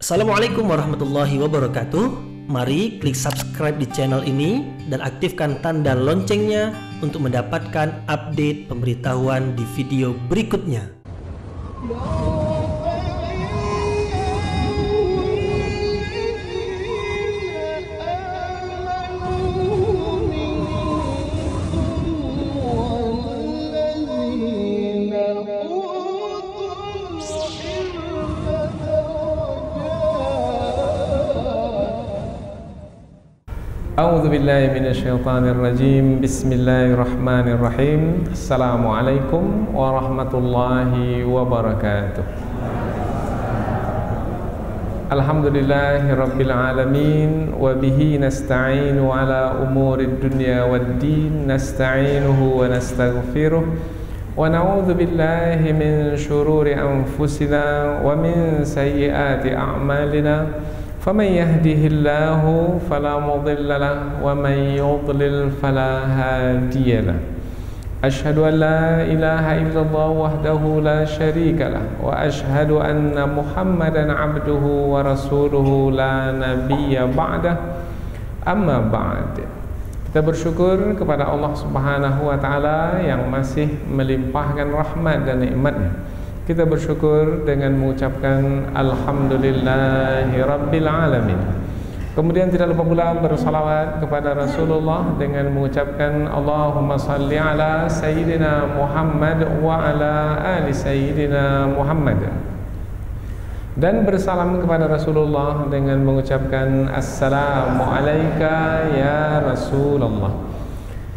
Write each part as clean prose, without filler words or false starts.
Assalamualaikum warahmatullahi wabarakatuh. Mari klik subscribe di channel ini dan aktifkan tanda loncengnya untuk mendapatkan update pemberitahuan di video berikutnya. A'udzu billahi minasyaitonir rajim. Bismillahirrahmanirrahim. Assalamualaikum warahmatullahi wabarakatuh. Alhamdulillahirabbil alamin wa bihi nasta'inu ala umurid dunya waddin. Nasta'inuhu wa nastaghfiruh wa na'udzu billahi min shururi anfusina wa min sayyiati a'malina. فمن يهده الله فلا مضل له ومن يضلل فلا هادي له أشهد أن لا إله إلا الله وحده لا شريك له وأشهد أن محمدا عبده ورسوله لا نبي بعده أما بعد. Kita bersyukur kepada Allah Subhanahu wa taala yang masih melimpahkan rahmat dan nikmat-Nya. Kita bersyukur dengan mengucapkan Alhamdulillahi Rabbil Alamin. Kemudian tidak lupa pula bersalawat kepada Rasulullah dengan mengucapkan Allahumma salli ala Sayyidina Muhammad wa ala ali Sayyidina Muhammad. Dan bersalam kepada Rasulullah dengan mengucapkan Assalamu alayka ya Rasulullah.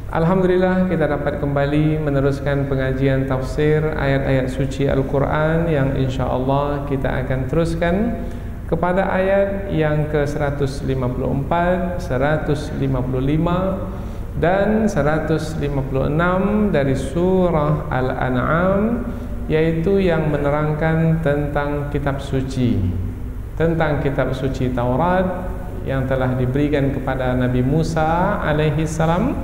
Alhamdulillah kita dapat kembali meneruskan pengajian tafsir ayat-ayat suci Al-Quran yang insyaAllah kita akan teruskan kepada ayat yang ke-154, 155 dan 156 dari surah Al-An'am, yaitu yang menerangkan tentang kitab suci, tentang kitab suci Taurat yang telah diberikan kepada Nabi Musa alaihi salam.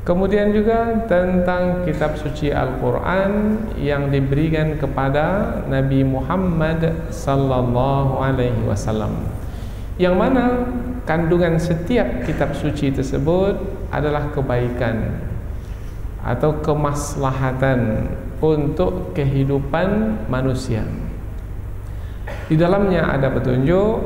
Kemudian juga tentang kitab suci Al-Quran yang diberikan kepada Nabi Muhammad sallallahu alaihi wasallam, yang mana kandungan setiap kitab suci tersebut adalah kebaikan atau kemaslahatan untuk kehidupan manusia. Di dalamnya ada petunjuk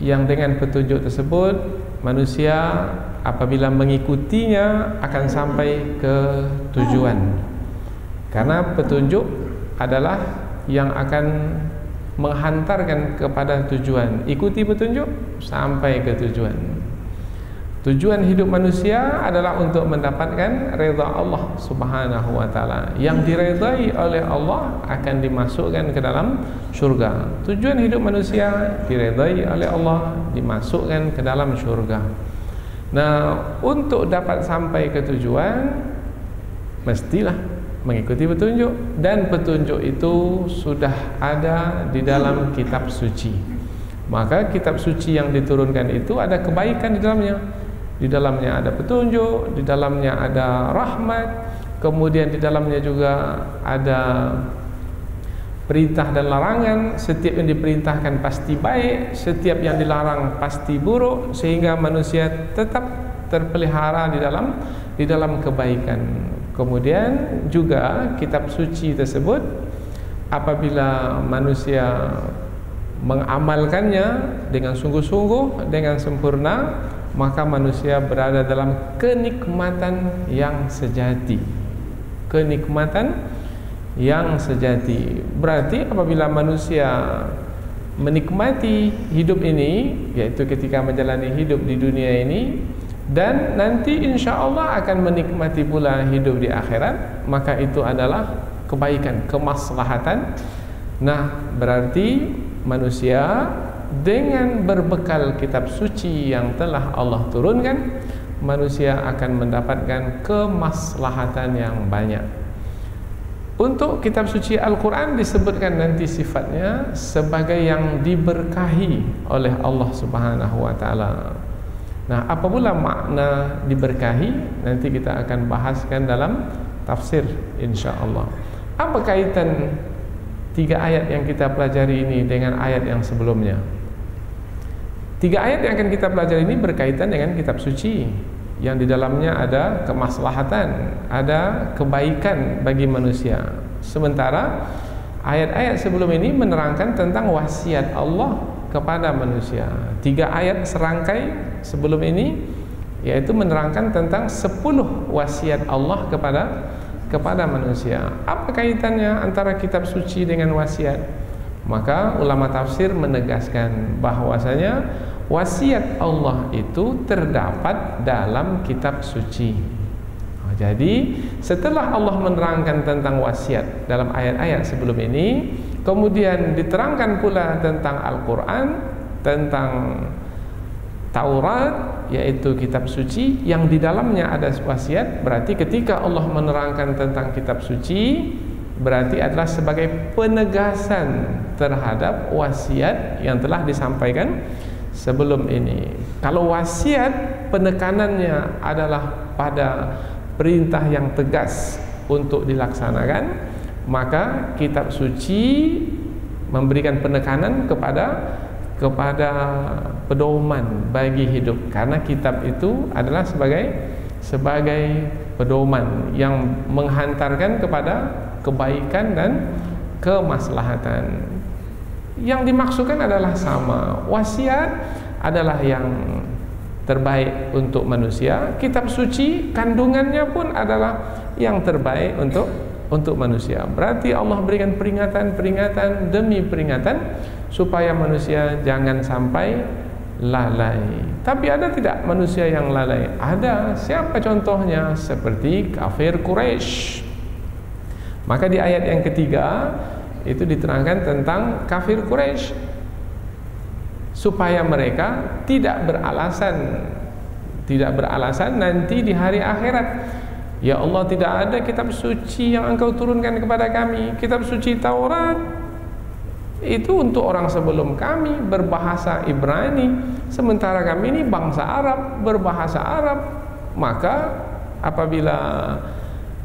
yang dengan petunjuk tersebut manusia apabila mengikutinya akan sampai ke tujuan. Karena petunjuk adalah yang akan menghantarkan kepada tujuan. Ikuti petunjuk sampai ke tujuan. Tujuan hidup manusia adalah untuk mendapatkan redha Allah Subhanahu wa taala. Yang diredai oleh Allah akan dimasukkan ke dalam syurga. Tujuan hidup manusia diredai oleh Allah, dimasukkan ke dalam syurga. Nah, untuk dapat sampai ke tujuan mestilah mengikuti petunjuk, dan petunjuk itu sudah ada di dalam kitab suci. Maka kitab suci yang diturunkan itu ada kebaikan di dalamnya. Di dalamnya ada petunjuk, di dalamnya ada rahmat, kemudian di dalamnya juga ada perintah dan larangan. Setiap yang diperintahkan pasti baik, setiap yang dilarang pasti buruk, sehingga manusia tetap terpelihara di dalam kebaikan. Kemudian juga kitab suci tersebut apabila manusia mengamalkannya dengan sungguh-sungguh, dengan sempurna, maka manusia berada dalam kenikmatan yang sejati. Kenikmatan yang sejati. Berarti apabila manusia menikmati hidup ini, yaitu ketika menjalani hidup di dunia ini, dan nanti insya Allah akan menikmati pula hidup di akhirat, maka itu adalah kebaikan, kemaslahatan. Nah, berarti manusia dengan berbekal kitab suci yang telah Allah turunkan, manusia akan mendapatkan kemaslahatan yang banyak. Untuk kitab suci Al-Quran disebutkan nanti sifatnya sebagai yang diberkahi oleh Allah Subhanahu wa taala. Nah, apa pula makna diberkahi? Nanti kita akan bahaskan dalam tafsir insyaallah. Apa kaitan 3 ayat yang kita pelajari ini dengan ayat yang sebelumnya? 3 ayat yang akan kita pelajari ini berkaitan dengan kitab suci yang di dalamnya ada kemaslahatan, ada kebaikan bagi manusia. Sementara ayat-ayat sebelum ini menerangkan tentang wasiat Allah kepada manusia. 3 ayat serangkai sebelum ini yaitu menerangkan tentang 10 wasiat Allah kepada manusia. Apa kaitannya antara kitab suci dengan wasiat? Maka ulama tafsir menegaskan bahwasanya wasiat Allah itu terdapat dalam kitab suci. Jadi setelah Allah menerangkan tentang wasiat dalam ayat-ayat sebelum ini, kemudian diterangkan pula tentang Al-Quran, tentang Taurat, yaitu kitab suci yang di dalamnya ada wasiat. Berarti ketika Allah menerangkan tentang kitab suci, berarti adalah sebagai penegasan terhadap wasiat yang telah disampaikan sebelum ini. Kalau wasiat penekanannya adalah pada perintah yang tegas untuk dilaksanakan, maka kitab suci memberikan penekanan kepada pedoman bagi hidup, karena kitab itu adalah sebagai pedoman yang menghantarkan kepada kebaikan dan kemaslahatan. Yang dimaksudkan adalah sama. Wasiat adalah yang terbaik untuk manusia. Kitab suci kandungannya pun adalah yang terbaik untuk manusia. Berarti Allah berikan peringatan demi peringatan supaya manusia jangan sampai lalai. Tapi ada tidak manusia yang lalai? Ada. Siapa contohnya? Seperti kafir Quraisy. Maka di ayat yang ketiga itu diterangkan tentang kafir Quraisy, supaya mereka tidak beralasan nanti di hari akhirat, ya Allah, tidak ada kitab suci yang Engkau turunkan kepada kami. Kitab suci Taurat itu untuk orang sebelum kami berbahasa Ibrani, sementara kami ini bangsa Arab, berbahasa Arab. Maka apabila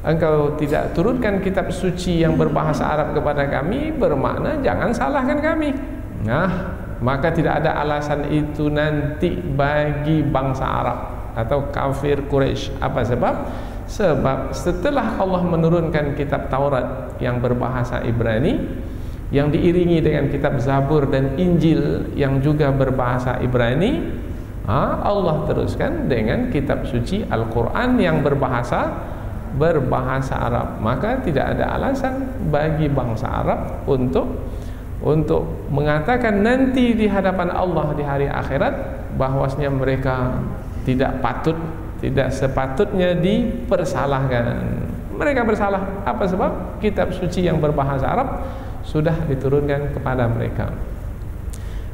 Engkau tidak turunkan kitab suci yang berbahasa Arab kepada kami, bermakna jangan salahkan kami. Nah, maka tidak ada alasan itu nanti bagi bangsa Arab atau kafir Quraisy. Apa sebab? Sebab setelah Allah menurunkan kitab Taurat yang berbahasa Ibrani, yang diiringi dengan kitab Zabur dan Injil yang juga berbahasa Ibrani, Allah teruskan dengan kitab suci Al-Quran yang berbahasa Arab. Maka tidak ada alasan bagi bangsa Arab untuk mengatakan nanti di hadapan Allah di hari akhirat bahwasanya mereka tidak sepatutnya dipersalahkan. Mereka bersalah. Apa sebab? Kitab suci yang berbahasa Arab sudah diturunkan kepada mereka.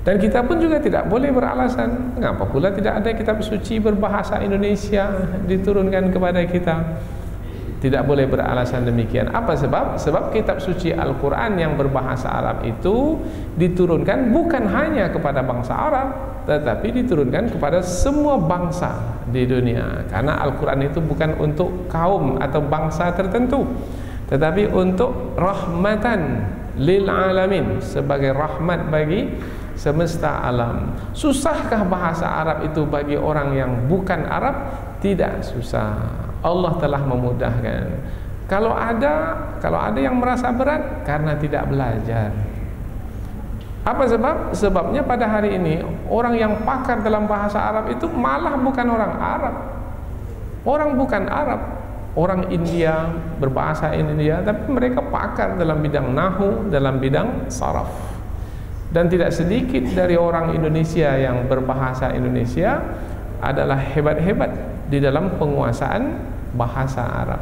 Dan kita pun juga tidak boleh beralasan, mengapa pula tidak ada kitab suci berbahasa Indonesia diturunkan kepada kita. Tidak boleh beralasan demikian. Apa sebab? Sebab kitab suci Al-Quran yang berbahasa Arab itu diturunkan bukan hanya kepada bangsa Arab, tetapi diturunkan kepada semua bangsa di dunia. Karena Al-Quran itu bukan untuk kaum atau bangsa tertentu, tetapi untuk rahmatan lil alamin, sebagai rahmat bagi semesta alam. Susahkah bahasa Arab itu bagi orang yang bukan Arab? Tidak susah. Allah telah memudahkan. Kalau ada yang merasa berat karena tidak belajar. Apa sebab? Sebabnya pada hari ini orang yang pakar dalam bahasa Arab itu malah bukan orang Arab. Orang bukan Arab, orang India, berbahasa India, tapi mereka pakar dalam bidang nahu, dalam bidang saraf. Dan tidak sedikit dari orang Indonesia yang berbahasa Indonesia adalah hebat-hebat di dalam penguasaan bahasa Arab.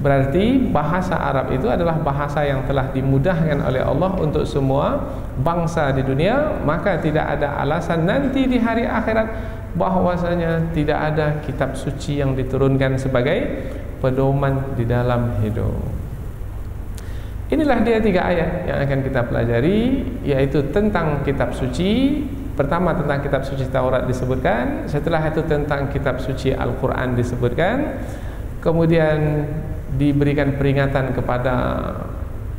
Berarti bahasa Arab itu adalah bahasa yang telah dimudahkan oleh Allah untuk semua bangsa di dunia. Maka tidak ada alasan nanti di hari akhirat bahwasanya tidak ada kitab suci yang diturunkan sebagai pedoman di dalam hidup. Inilah dia 3 ayat yang akan kita pelajari, yaitu tentang kitab suci. Pertama tentang kitab suci Taurat disebutkan, setelah itu tentang kitab suci Al-Quran disebutkan, kemudian diberikan peringatan kepada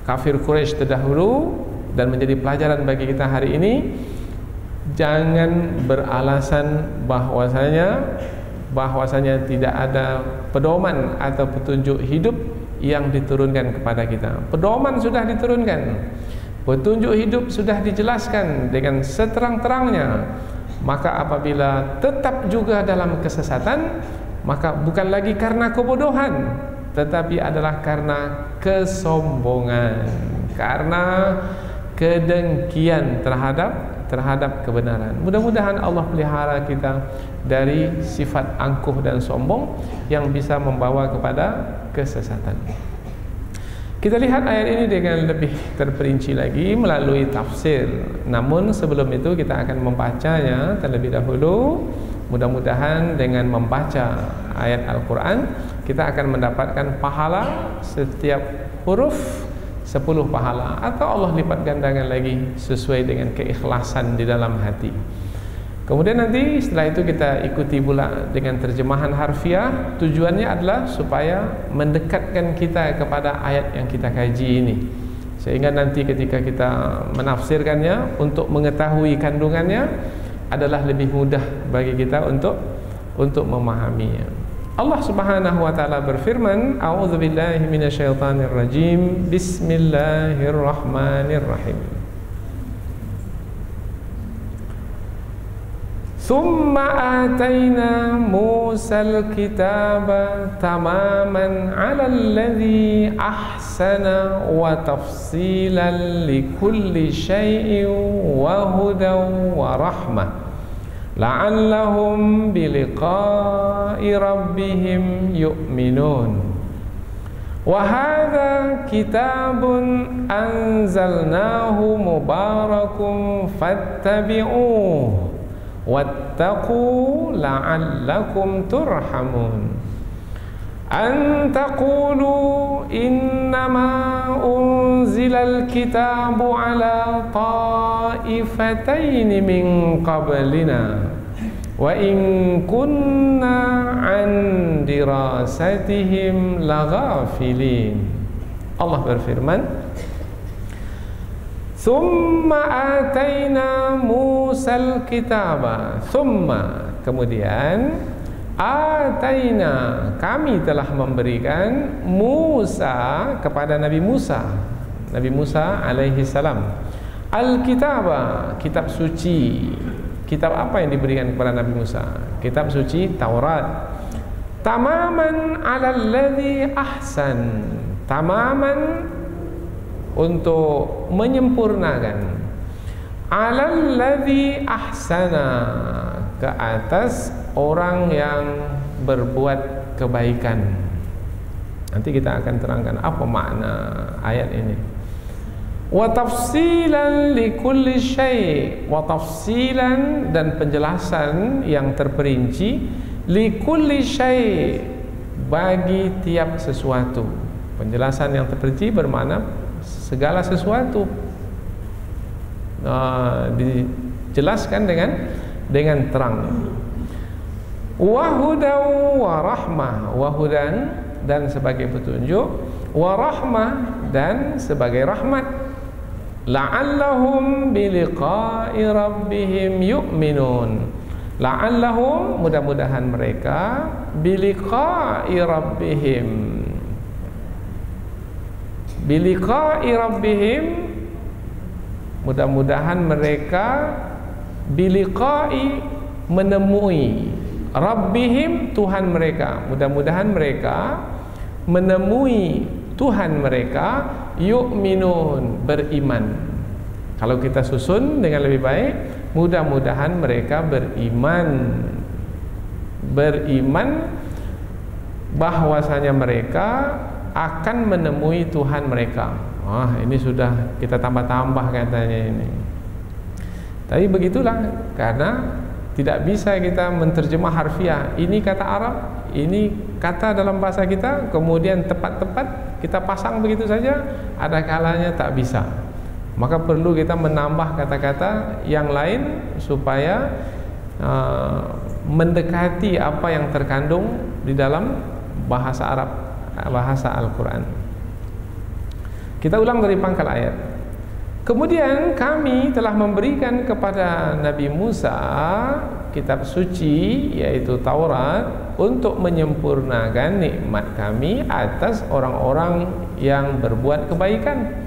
kafir Quraisy terdahulu dan menjadi pelajaran bagi kita hari ini. jangan beralasan bahwasanya tidak ada pedoman atau petunjuk hidup yang diturunkan kepada kita. Pedoman sudah diturunkan, petunjuk hidup sudah dijelaskan dengan seterang-terangnya. Maka apabila tetap juga dalam kesesatan, maka bukan lagi karena kebodohan, tetapi adalah karena kesombongan, karena kedengkian terhadap kebenaran. Mudah-mudahan Allah pelihara kita dari sifat angkuh dan sombong yang bisa membawa kepada kesesatan. Kita lihat ayat ini dengan lebih terperinci lagi melalui tafsir. Namun sebelum itu kita akan membacanya terlebih dahulu. Mudah-mudahan dengan membaca ayat Al-Quran kita akan mendapatkan pahala setiap huruf 10 pahala, atau Allah lipat gandakan lagi sesuai dengan keikhlasan di dalam hati. Kemudian nanti setelah itu kita ikuti pula dengan terjemahan harfiah. Tujuannya adalah supaya mendekatkan kita kepada ayat yang kita kaji ini, sehingga nanti ketika kita menafsirkannya untuk mengetahui kandungannya adalah lebih mudah bagi kita untuk memahaminya. Allah Subhanahu wa taala berfirman, A'udzubillahi minasyaitonirrajim. Bismillahirrahmanirrahim. Thumma atayna Musal kitaba tamaman 'alal ladzi ahsana wa tafsilan likulli syai'in wa hudan wa rahmah la'allahum biliqa'i rabbihim yu'minun. Wa hadza kitabun anzalnahu mubarakun fattabi'uhu wattaqu la'allakum turhamun. An taqulu innama unzilal kitabu ala ta'ifataini min qablina wa in kunna an dirasatihim laghafilin. Allah berfirman, Thumma atayna Musal kitaba. Thumma, kemudian, atayna, kami telah memberikan Musa kepada Nabi Musa alaihi salam, al-kitaba, kitab suci. Kitab apa yang diberikan kepada Nabi Musa? Kitab suci Taurat. Tamaman 'alal ladzi ahsan. Tamaman, untuk menyempurnakan, 'alal ladzi ahsana, ke atas orang yang berbuat kebaikan. Nanti kita akan terangkan apa makna ayat ini. Wa tafsilan likulli syai', wa tafsilan, dan penjelasan yang terperinci, likulli syai', bagi tiap sesuatu. Penjelasan yang terperinci bermakna segala sesuatu dijelaskan dengan terang. Wahudan wa rahmah, wahudan, dan sebagai petunjuk, wa rahmah, dan sebagai rahmat, la'allahum biliqa'i rabbihim yu'minun. La'allahum, mudah-mudahan mereka, biliqa'i rabbihim, biliqa'i rabbihim, mudah-mudahan mereka, biliqa'i, menemui, rabbihim, Tuhan mereka, mudah-mudahan mereka menemui Tuhan mereka, yu'minun, beriman. Kalau kita susun dengan lebih baik, mudah-mudahan mereka beriman bahwasanya mereka akan menemui Tuhan mereka. Ini sudah kita tambah-tambah katanya ini. Tapi begitulah, karena tidak bisa kita menterjemah harfiah. Ini kata Arab, ini kata dalam bahasa kita, kemudian tepat-tepat kita pasang begitu saja. Ada kalanya tak bisa. Maka perlu kita menambah kata-kata yang lain supaya mendekati apa yang terkandung di dalam bahasa Arab, bahasa Al-Quran. Kita ulang dari pangkal ayat. Kemudian kami telah memberikan kepada Nabi Musa kitab suci, yaitu Taurat, untuk menyempurnakan nikmat kami atas orang-orang yang berbuat kebaikan.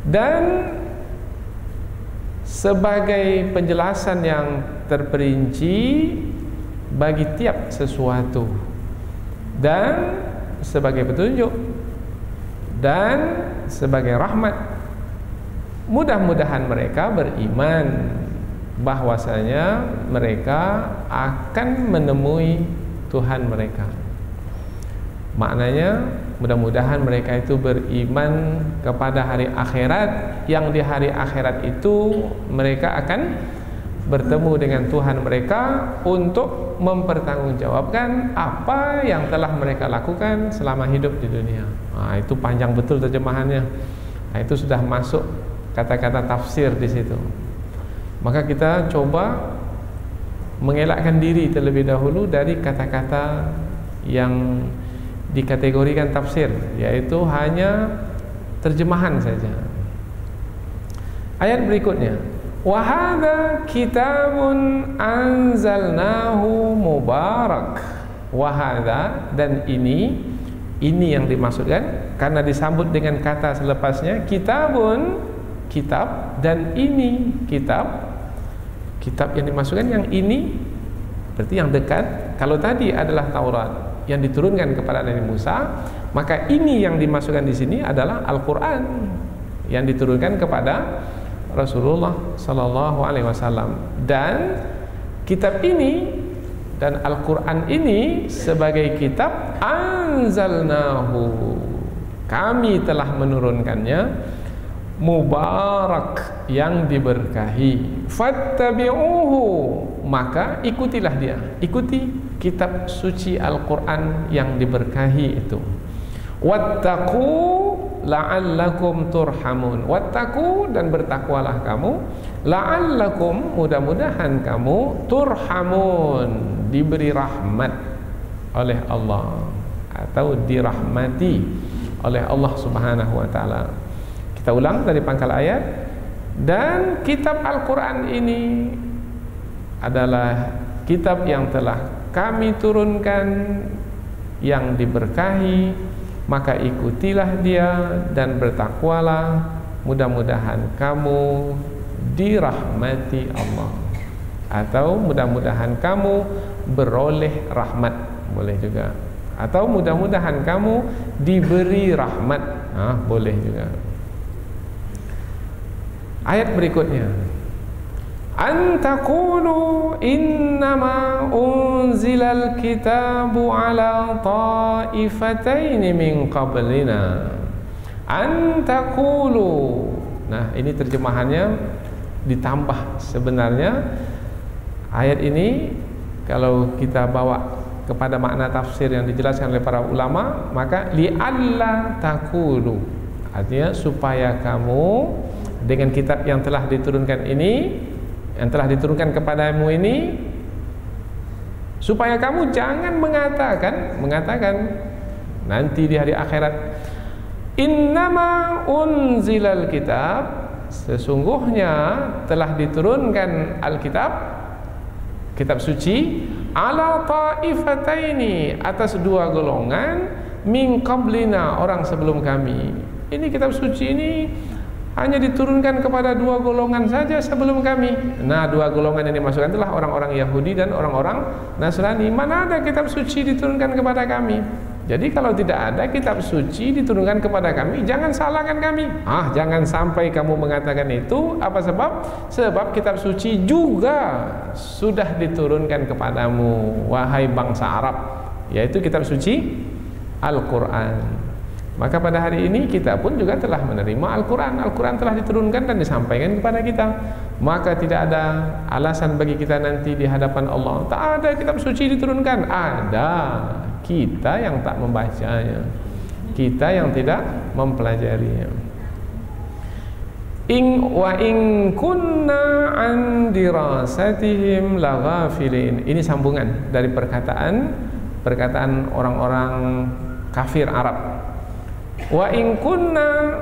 Dan sebagai penjelasan yang terperinci bagi tiap sesuatu, dan sebagai petunjuk, dan sebagai rahmat, mudah-mudahan mereka beriman bahwasanya mereka akan menemui Tuhan mereka. Maknanya mudah-mudahan mereka itu beriman kepada hari akhirat, yang di hari akhirat itu mereka akan bertemu dengan Tuhan mereka untuk mempertanggungjawabkan apa yang telah mereka lakukan selama hidup di dunia. Itu panjang betul terjemahannya. Itu sudah masuk kata-kata tafsir di situ. Maka kita coba mengelakkan diri terlebih dahulu dari kata-kata yang dikategorikan tafsir, yaitu hanya terjemahan saja. Ayat berikutnya, wa hadza kitabun anzalnahu mubarak. Wa hadza, dan ini yang dimaksudkan karena disambut dengan kata selepasnya, kitabun, kitab, dan ini kitab. Kitab yang dimaksudkan yang ini berarti yang dekat. Kalau tadi adalah Taurat yang diturunkan kepada Nabi Musa, maka ini yang dimaksudkan di sini adalah Al-Qur'an yang diturunkan kepada Rasulullah sallallahu alaihi wasallam. Dan kitab ini dan Al-Qur'an ini sebagai kitab anzalnahu, kami telah menurunkannya, mubarak, yang diberkahi, fattabi'uhu, maka ikutilah dia, ikuti kitab suci Al-Quran yang diberkahi itu. Wattaqu la'allakum turhamun, wattaqu, dan bertakwalah kamu, la'allakum, mudah-mudahan kamu, turhamun, diberi rahmat oleh Allah atau dirahmati oleh Allah Subhanahu wa taala. Kita ulang dari pangkal ayat. Dan kitab Al-Quran ini adalah kitab yang telah kami turunkan, yang diberkahi, maka ikutilah dia dan bertakwalah, mudah-mudahan kamu dirahmati Allah, atau mudah-mudahan kamu beroleh rahmat, boleh juga, atau mudah-mudahan kamu diberi rahmat, boleh juga. Ayat berikutnya, an taqulu innama unzilal kitabu ala taifataini min qablina. An taqulu. Nah, ini terjemahannya ditambah. Sebenarnya ayat ini kalau kita bawa kepada makna tafsir yang dijelaskan oleh para ulama, maka li'alla taqulu, artinya supaya kamu dengan kitab yang telah diturunkan ini, yang telah diturunkan kepadamu ini, supaya kamu jangan mengatakan nanti di hari akhirat, innama unzilal kitab, sesungguhnya telah diturunkan Alkitab, kitab suci, ala taifataini, atas dua golongan, min qablina, orang sebelum kami. Ini kitab suci ini hanya diturunkan kepada dua golongan saja sebelum kami. Nah, dua golongan yang dimasukkan adalah orang-orang Yahudi dan orang-orang Nasrani. Mana ada kitab suci diturunkan kepada kami? Jadi kalau tidak ada kitab suci diturunkan kepada kami, jangan salahkan kami. Jangan sampai kamu mengatakan itu. Apa sebab? Sebab kitab suci juga sudah diturunkan kepadamu, wahai bangsa Arab, yaitu kitab suci Al-Quran. Maka pada hari ini kita pun juga telah menerima Al-Quran. Al-Quran telah diturunkan dan disampaikan kepada kita. Maka tidak ada alasan bagi kita nanti di hadapan Allah, tak ada kitab suci diturunkan. Ada, kita yang tak membacanya, kita yang tidak mempelajarinya. Wa in kunna an dirasatihim laghafilin. Ini sambungan dari perkataan orang-orang kafir Arab. Wa in kunna,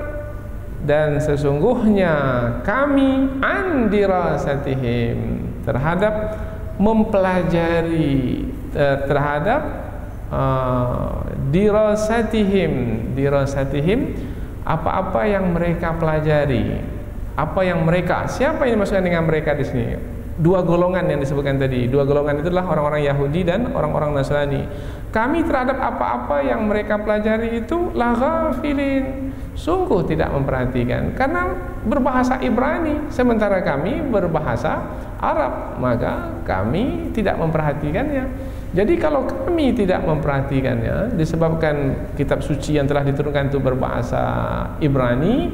dan sesungguhnya kami an dirasatihim, terhadap mempelajari, terhadap dirasatihim apa-apa yang mereka pelajari, apa yang mereka, siapa yang dimaksudkan dengan mereka di sini? Dua golongan yang disebutkan tadi. Dua golongan itu adalah orang-orang Yahudi dan orang-orang Nasrani. Kami terhadap apa-apa yang mereka pelajari itu laghafilin, sungguh tidak memperhatikan, karena berbahasa Ibrani sementara kami berbahasa Arab, maka kami tidak memperhatikannya. Jadi kalau kami tidak memperhatikannya disebabkan kitab suci yang telah diturunkan itu berbahasa Ibrani,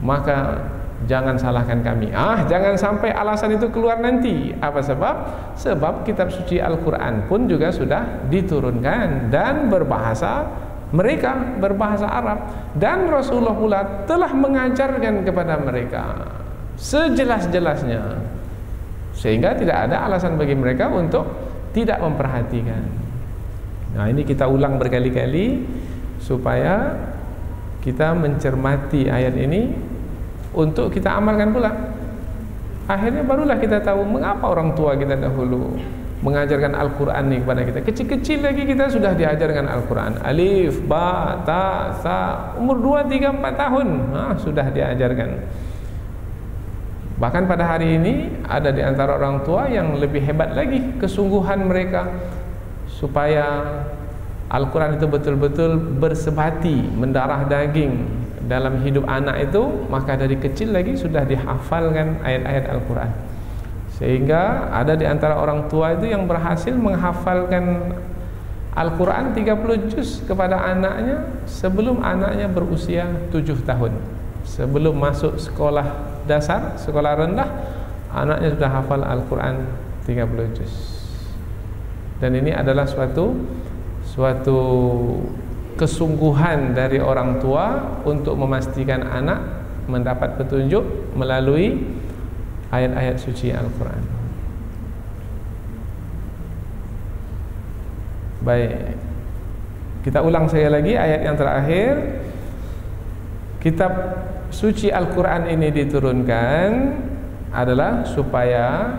maka jangan salahkan kami. Jangan sampai alasan itu keluar nanti. Apa sebab? Sebab kitab suci Al-Quran pun juga sudah diturunkan dan berbahasa mereka, berbahasa Arab, dan Rasulullah pula telah mengajarkan kepada mereka sejelas-jelasnya, sehingga tidak ada alasan bagi mereka untuk tidak memperhatikan. Nah, ini kita ulang berkali-kali supaya kita mencermati ayat ini untuk kita amalkan pula. Akhirnya barulah kita tahu mengapa orang tua kita dahulu mengajarkan Al-Quran ini kepada kita. Kecil-kecil lagi kita sudah diajarkan Al-Quran. Alif, ba, ta, sa. Umur 2, 3, 4 tahun sudah diajarkan. Bahkan pada hari ini ada di antara orang tua yang lebih hebat lagi kesungguhan mereka supaya Al-Quran itu betul-betul bersebati, mendarah daging dalam hidup anak itu. Maka dari kecil lagi sudah dihafalkan ayat-ayat Al-Quran, sehingga ada di antara orang tua itu yang berhasil menghafalkan Al-Quran 30 juz kepada anaknya sebelum anaknya berusia 7 tahun. Sebelum masuk sekolah dasar, sekolah rendah, anaknya sudah hafal Al-Quran 30 juz. Dan ini adalah suatu kesungguhan dari orang tua untuk memastikan anak mendapat petunjuk melalui ayat-ayat suci Al-Quran. Baik, kita ulang sekali lagi ayat yang terakhir. Kitab suci Al-Quran ini diturunkan adalah supaya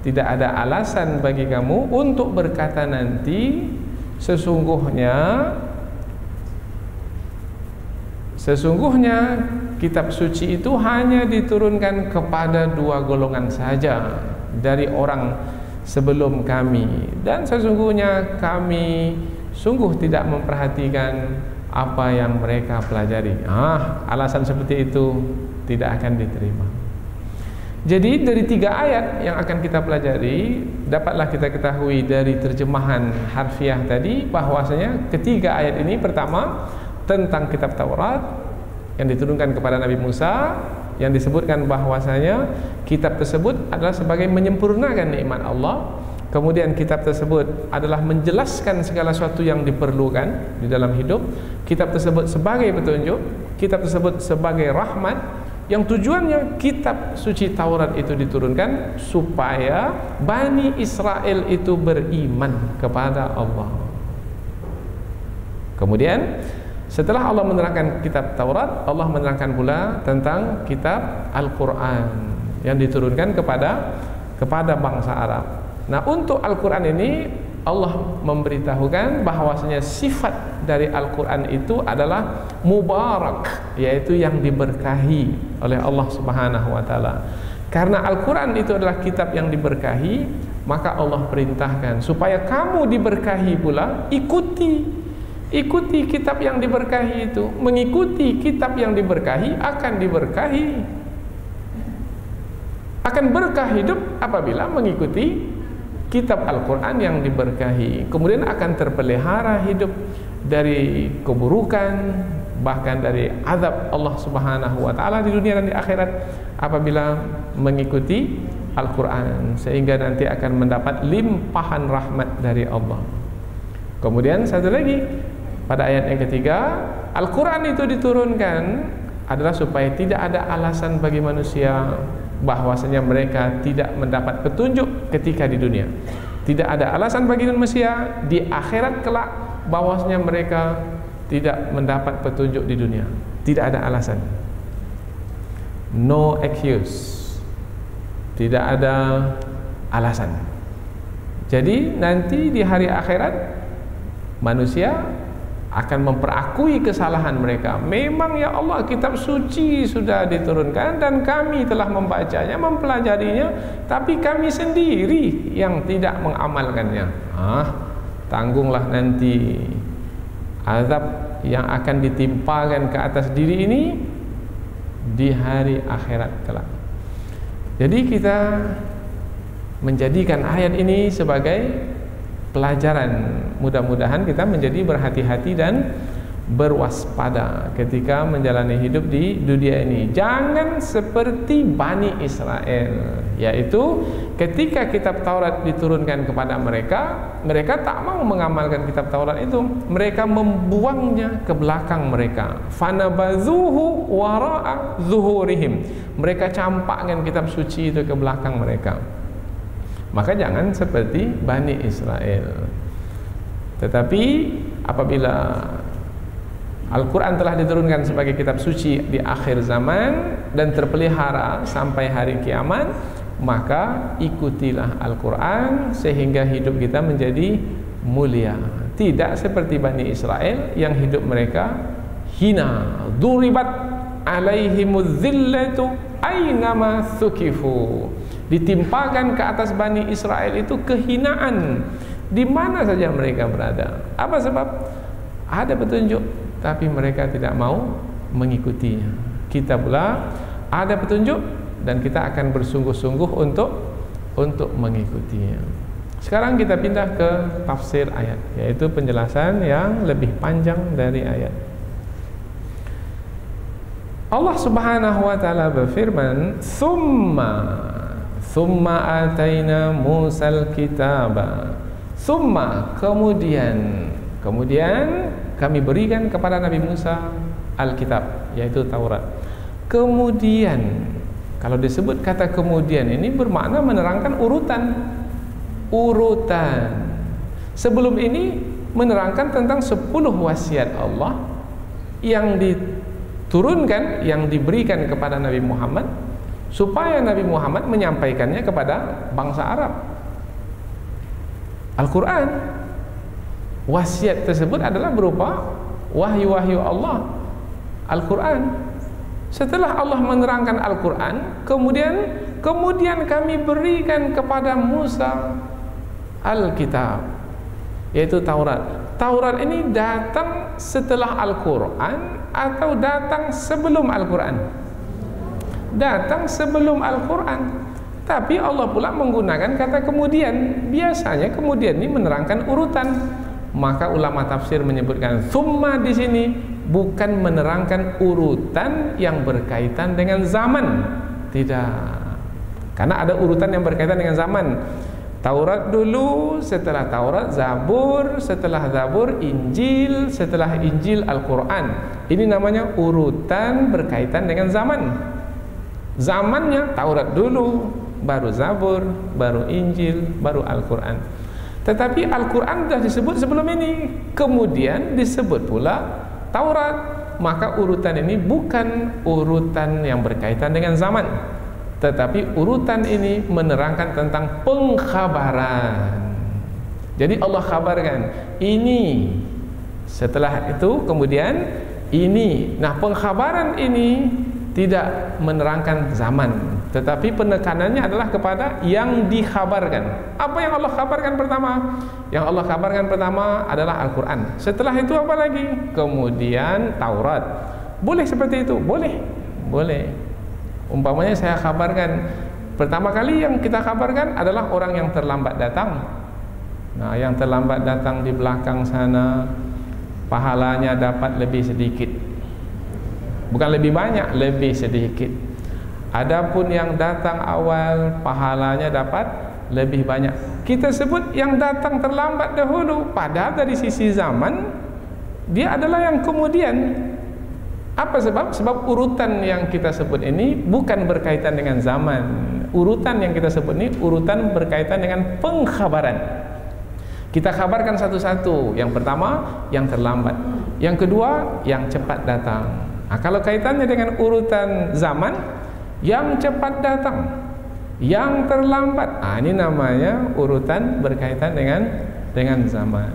tidak ada alasan bagi kamu untuk berkata nanti sesungguhnya kitab suci itu hanya diturunkan kepada dua golongan saja dari orang sebelum kami, dan sesungguhnya kami sungguh tidak memperhatikan apa yang mereka pelajari. Alasan seperti itu tidak akan diterima. Jadi dari 3 ayat yang akan kita pelajari, dapatlah kita ketahui dari terjemahan harfiah tadi bahwasanya ketiga ayat ini, pertama tentang kitab Taurat yang diturunkan kepada Nabi Musa, yang disebutkan bahwasanya kitab tersebut adalah sebagai menyempurnakan nikmat Allah. Kemudian kitab tersebut adalah menjelaskan segala sesuatu yang diperlukan di dalam hidup. Kitab tersebut sebagai petunjuk, kitab tersebut sebagai rahmat, yang tujuannya kitab suci Taurat itu diturunkan supaya Bani Israel itu beriman kepada Allah. Kemudian setelah Allah menerangkan kitab Taurat, Allah menerangkan pula tentang kitab Al-Quran yang diturunkan kepada bangsa Arab. Nah, untuk Al-Quran ini Allah memberitahukan bahwasanya sifat dari Al-Quran itu adalah mubarak, yaitu yang diberkahi oleh Allah Subhanahu wa taala. Karena Al-Quran itu adalah kitab yang diberkahi, maka Allah perintahkan supaya kamu diberkahi pula. Ikuti kitab yang diberkahi itu. Mengikuti kitab yang diberkahi akan diberkahi, akan berkah hidup apabila mengikuti kitab Al-Quran yang diberkahi. Kemudian akan terpelihara hidup dari keburukan, bahkan dari azab Allah Subhanahu wa taala di dunia dan di akhirat apabila mengikuti Al-Quran, sehingga nanti akan mendapat limpahan rahmat dari Allah. Kemudian satu lagi, pada ayat yang ketiga, Al-Quran itu diturunkan adalah supaya tidak ada alasan bagi manusia bahwasanya mereka tidak mendapat petunjuk ketika di dunia. Tidak ada alasan bagi manusia di akhirat kelak bahwasanya mereka tidak mendapat petunjuk di dunia. Tidak ada alasan. No excuse. Tidak ada alasan. Jadi nanti di hari akhirat manusia akan memperakui kesalahan mereka. Memang ya Allah, kitab suci sudah diturunkan dan kami telah membacanya, mempelajarinya, tapi kami sendiri yang tidak mengamalkannya. Tanggunglah nanti azab yang akan ditimpakan ke atas diri ini di hari akhirat kelak. Jadi kita menjadikan ayat ini sebagai pelajaran. Mudah-mudahan kita menjadi berhati-hati dan berwaspada ketika menjalani hidup di dunia ini. Jangan seperti Bani Israel, yaitu ketika kitab Taurat diturunkan kepada mereka, mereka tak mau mengamalkan kitab Taurat itu. Mereka membuangnya ke belakang mereka. Fanabadhuhu wara'a zuhurihim. Mereka campakkan kitab suci itu ke belakang mereka. Maka jangan seperti Bani Israel. Tetapi apabila Al-Quran telah diturunkan sebagai kitab suci di akhir zaman dan terpelihara sampai hari kiamat, maka ikutilah Al-Quran sehingga hidup kita menjadi mulia. Tidak seperti Bani Israel yang hidup mereka hina. Duribat alaihimuz zillatu aynama thukifu. Ditimpakan ke atas Bani Israel itu kehinaan di mana saja mereka berada. Apa sebab? Ada petunjuk, tapi mereka tidak mau mengikutinya. Kita pula ada petunjuk dan kita akan bersungguh-sungguh untuk mengikutinya. Sekarang kita pindah ke tafsir ayat, yaitu penjelasan yang lebih panjang dari ayat. Allah Subhanahu wa taala berfirman, Thumma ataina Musal kitaba. Thumma, kemudian kami berikan kepada Nabi Musa Alkitab, yaitu Taurat. Kemudian, kalau disebut kata kemudian ini bermakna menerangkan urutan. Sebelum ini menerangkan tentang 10 wasiat Allah yang diturunkan, yang diberikan kepada Nabi Muhammad, supaya Nabi Muhammad menyampaikannya kepada bangsa Arab. Al-Quran, wasiat tersebut adalah berupa wahyu-wahyu Allah, Al-Quran. Setelah Allah menerangkan Al-Quran, kemudian kami berikan kepada Musa Alkitab, yaitu Taurat. Taurat ini datang setelah Al-Quran atau datang sebelum Al-Quran? Datang sebelum Al-Quran, tapi Allah pula menggunakan kata kemudian. Biasanya kemudian ini menerangkan urutan. Maka ulama tafsir menyebutkan thumma di sini bukan menerangkan urutan yang berkaitan dengan zaman. Tidak, karena ada urutan yang berkaitan dengan zaman. Taurat dulu, setelah Taurat Zabur, setelah Zabur Injil, setelah Injil Al-Quran. Ini namanya urutan berkaitan dengan zaman. Zamannya Taurat dulu, baru Zabur, baru Injil, baru Al-Quran. Tetapi Al-Quran sudah disebut sebelum ini, kemudian disebut pula Taurat. Maka urutan ini bukan urutan yang berkaitan dengan zaman, tetapi urutan ini menerangkan tentang pengkhabaran. Jadi Allah kabarkan ini, setelah itu kemudian ini. Nah, pengkhabaran ini tidak menerangkan zaman, tetapi penekanannya adalah kepada yang dikhabarkan. Apa yang Allah kabarkan pertama? Yang Allah kabarkan pertama adalah Al-Quran. Setelah itu apa lagi? Kemudian Taurat. Boleh seperti itu? Boleh. Umpamanya saya kabarkan, pertama kali yang kita kabarkan adalah orang yang terlambat datang. Nah, yang terlambat datang di belakang sana, pahalanya dapat lebih sedikit. Bukan lebih banyak, lebih sedikit. Adapun yang datang awal, pahalanya dapat lebih banyak. Kita sebut yang datang terlambat dahulu, padahal dari sisi zaman dia adalah yang kemudian. Apa sebab? Sebab urutan yang kita sebut ini bukan berkaitan dengan zaman. Urutan yang kita sebut ini urutan berkaitan dengan pengkhabaran. Kita kabarkan satu-satu. Yang pertama, yang terlambat. Yang kedua, yang cepat datang. Nah, kalau kaitannya dengan urutan zaman, yang cepat datang, yang terlambat. Ini namanya urutan berkaitan dengan zaman.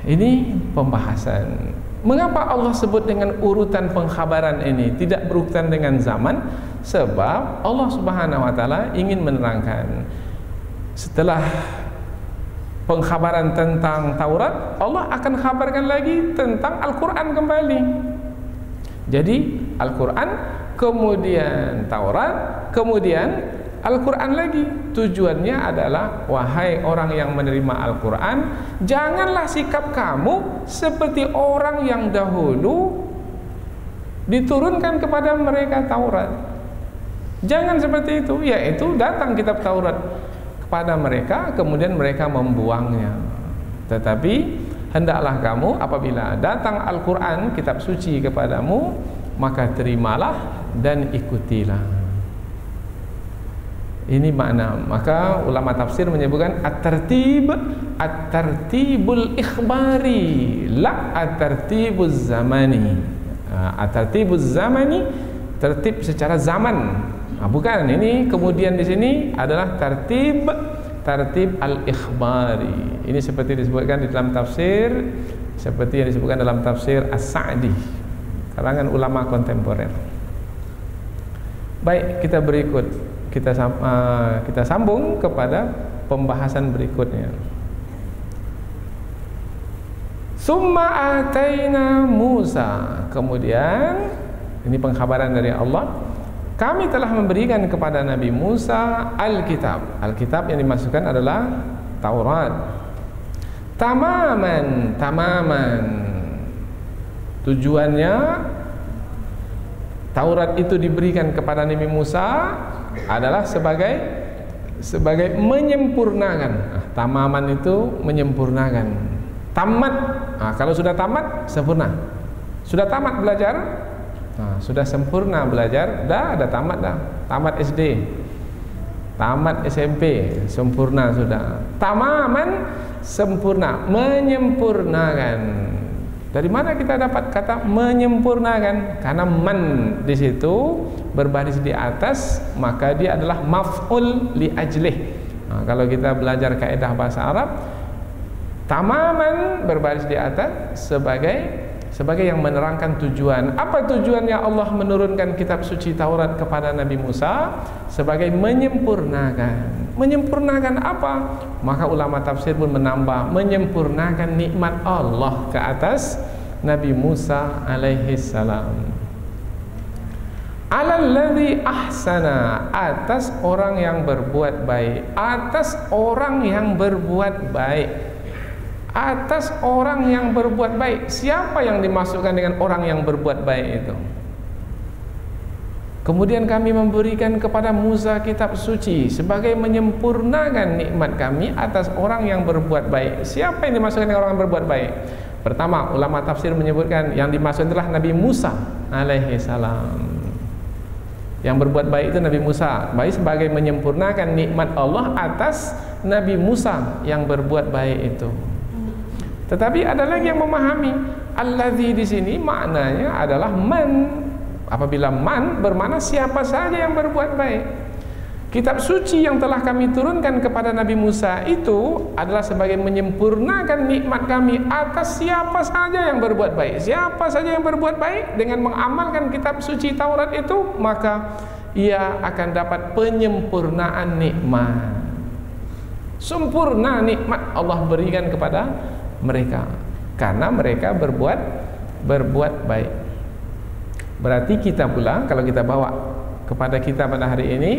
Ini pembahasan. Mengapa Allah sebut dengan urutan pengkhabaran ini tidak berurutan dengan zaman? Sebab Allah Subhanahu wa taala ingin menerangkan setelah pengkhabaran tentang Taurat, Allah akan kabarkan lagi tentang Al-Quran kembali. Jadi Al-Quran, kemudian Taurat, kemudian Al-Quran lagi. Tujuannya adalah, wahai orang yang menerima Al-Quran, janganlah sikap kamu seperti orang yang dahulu diturunkan kepada mereka Taurat. Jangan seperti itu, yaitu datang kitab Taurat kepada mereka, kemudian mereka membuangnya. Tetapi hendaklah kamu apabila datang Al-Quran, kitab suci kepadamu, maka terimalah dan ikutilah. Ini makna. Maka ulama tafsir menyebutkan at-tartibul ikhbari, la at-tartibuz zamani. At-tartibuz zamani, tertib secara zaman. Bukan, ini kemudian di sini adalah tartib al-ikhbari. Ini seperti disebutkan di dalam tafsir, seperti yang disebutkan dalam tafsir As-Sa'di, kalangan ulama kontemporer. Baik, kita berikut. Kita sambung kepada pembahasan berikutnya. Summa ataina Musa. Kemudian ini pengkhabaran dari Allah. Kami telah memberikan kepada Nabi Musa Alkitab. Alkitab yang dimasukkan adalah Taurat. Tamaman. Tujuannya Taurat itu diberikan kepada Nabi Musa adalah sebagai menyempurnakan. Tamaman itu menyempurnakan. Tamat. Kalau sudah tamat, sempurna. Sudah tamat belajar, sudah sempurna belajar, ada tamat dah. Tamat SD, tamat SMP, sempurna sudah. Tamaman, sempurna, menyempurnakan. Dari mana kita dapat kata menyempurnakan? Karena man di situ berbaris di atas, maka dia adalah maf'ul li ajlih. Kalau kita belajar kaidah bahasa Arab, tamaman berbaris di atas sebagai yang menerangkan tujuan. Apa tujuannya Allah menurunkan kitab suci Taurat kepada Nabi Musa? Sebagai menyempurnakan. Menyempurnakan apa? Maka ulama tafsir pun menambah, menyempurnakan nikmat Allah ke atas Nabi Musa alaihi salam. Alalladzi ahsana, atas orang yang berbuat baik, atas orang yang berbuat baik, atas orang yang berbuat baik. Siapa yang dimasukkan dengan orang yang berbuat baik itu? Kemudian kami memberikan kepada Musa kitab suci sebagai menyempurnakan nikmat kami atas orang yang berbuat baik. Siapa yang dimasukkan dengan orang yang berbuat baik? Pertama, ulama tafsir menyebutkan yang dimaksud adalah Nabi Musa alaihi salam. Yang berbuat baik itu Nabi Musa, baik sebagai menyempurnakan nikmat Allah atas Nabi Musa yang berbuat baik itu. Tetapi ada lagi yang memahami alladzi di sini maknanya adalah man. Apabila man bermakna siapa saja yang berbuat baik. Kitab suci yang telah kami turunkan kepada Nabi Musa itu adalah sebagai menyempurnakan nikmat kami atas siapa saja yang berbuat baik. Siapa saja yang berbuat baik dengan mengamalkan kitab suci Taurat itu, maka ia akan dapat penyempurnaan nikmat. Sempurna nikmat Allah berikan kepada mereka karena mereka berbuat baik. Berarti kita pula, kalau kita bawa kepada kita pada hari ini,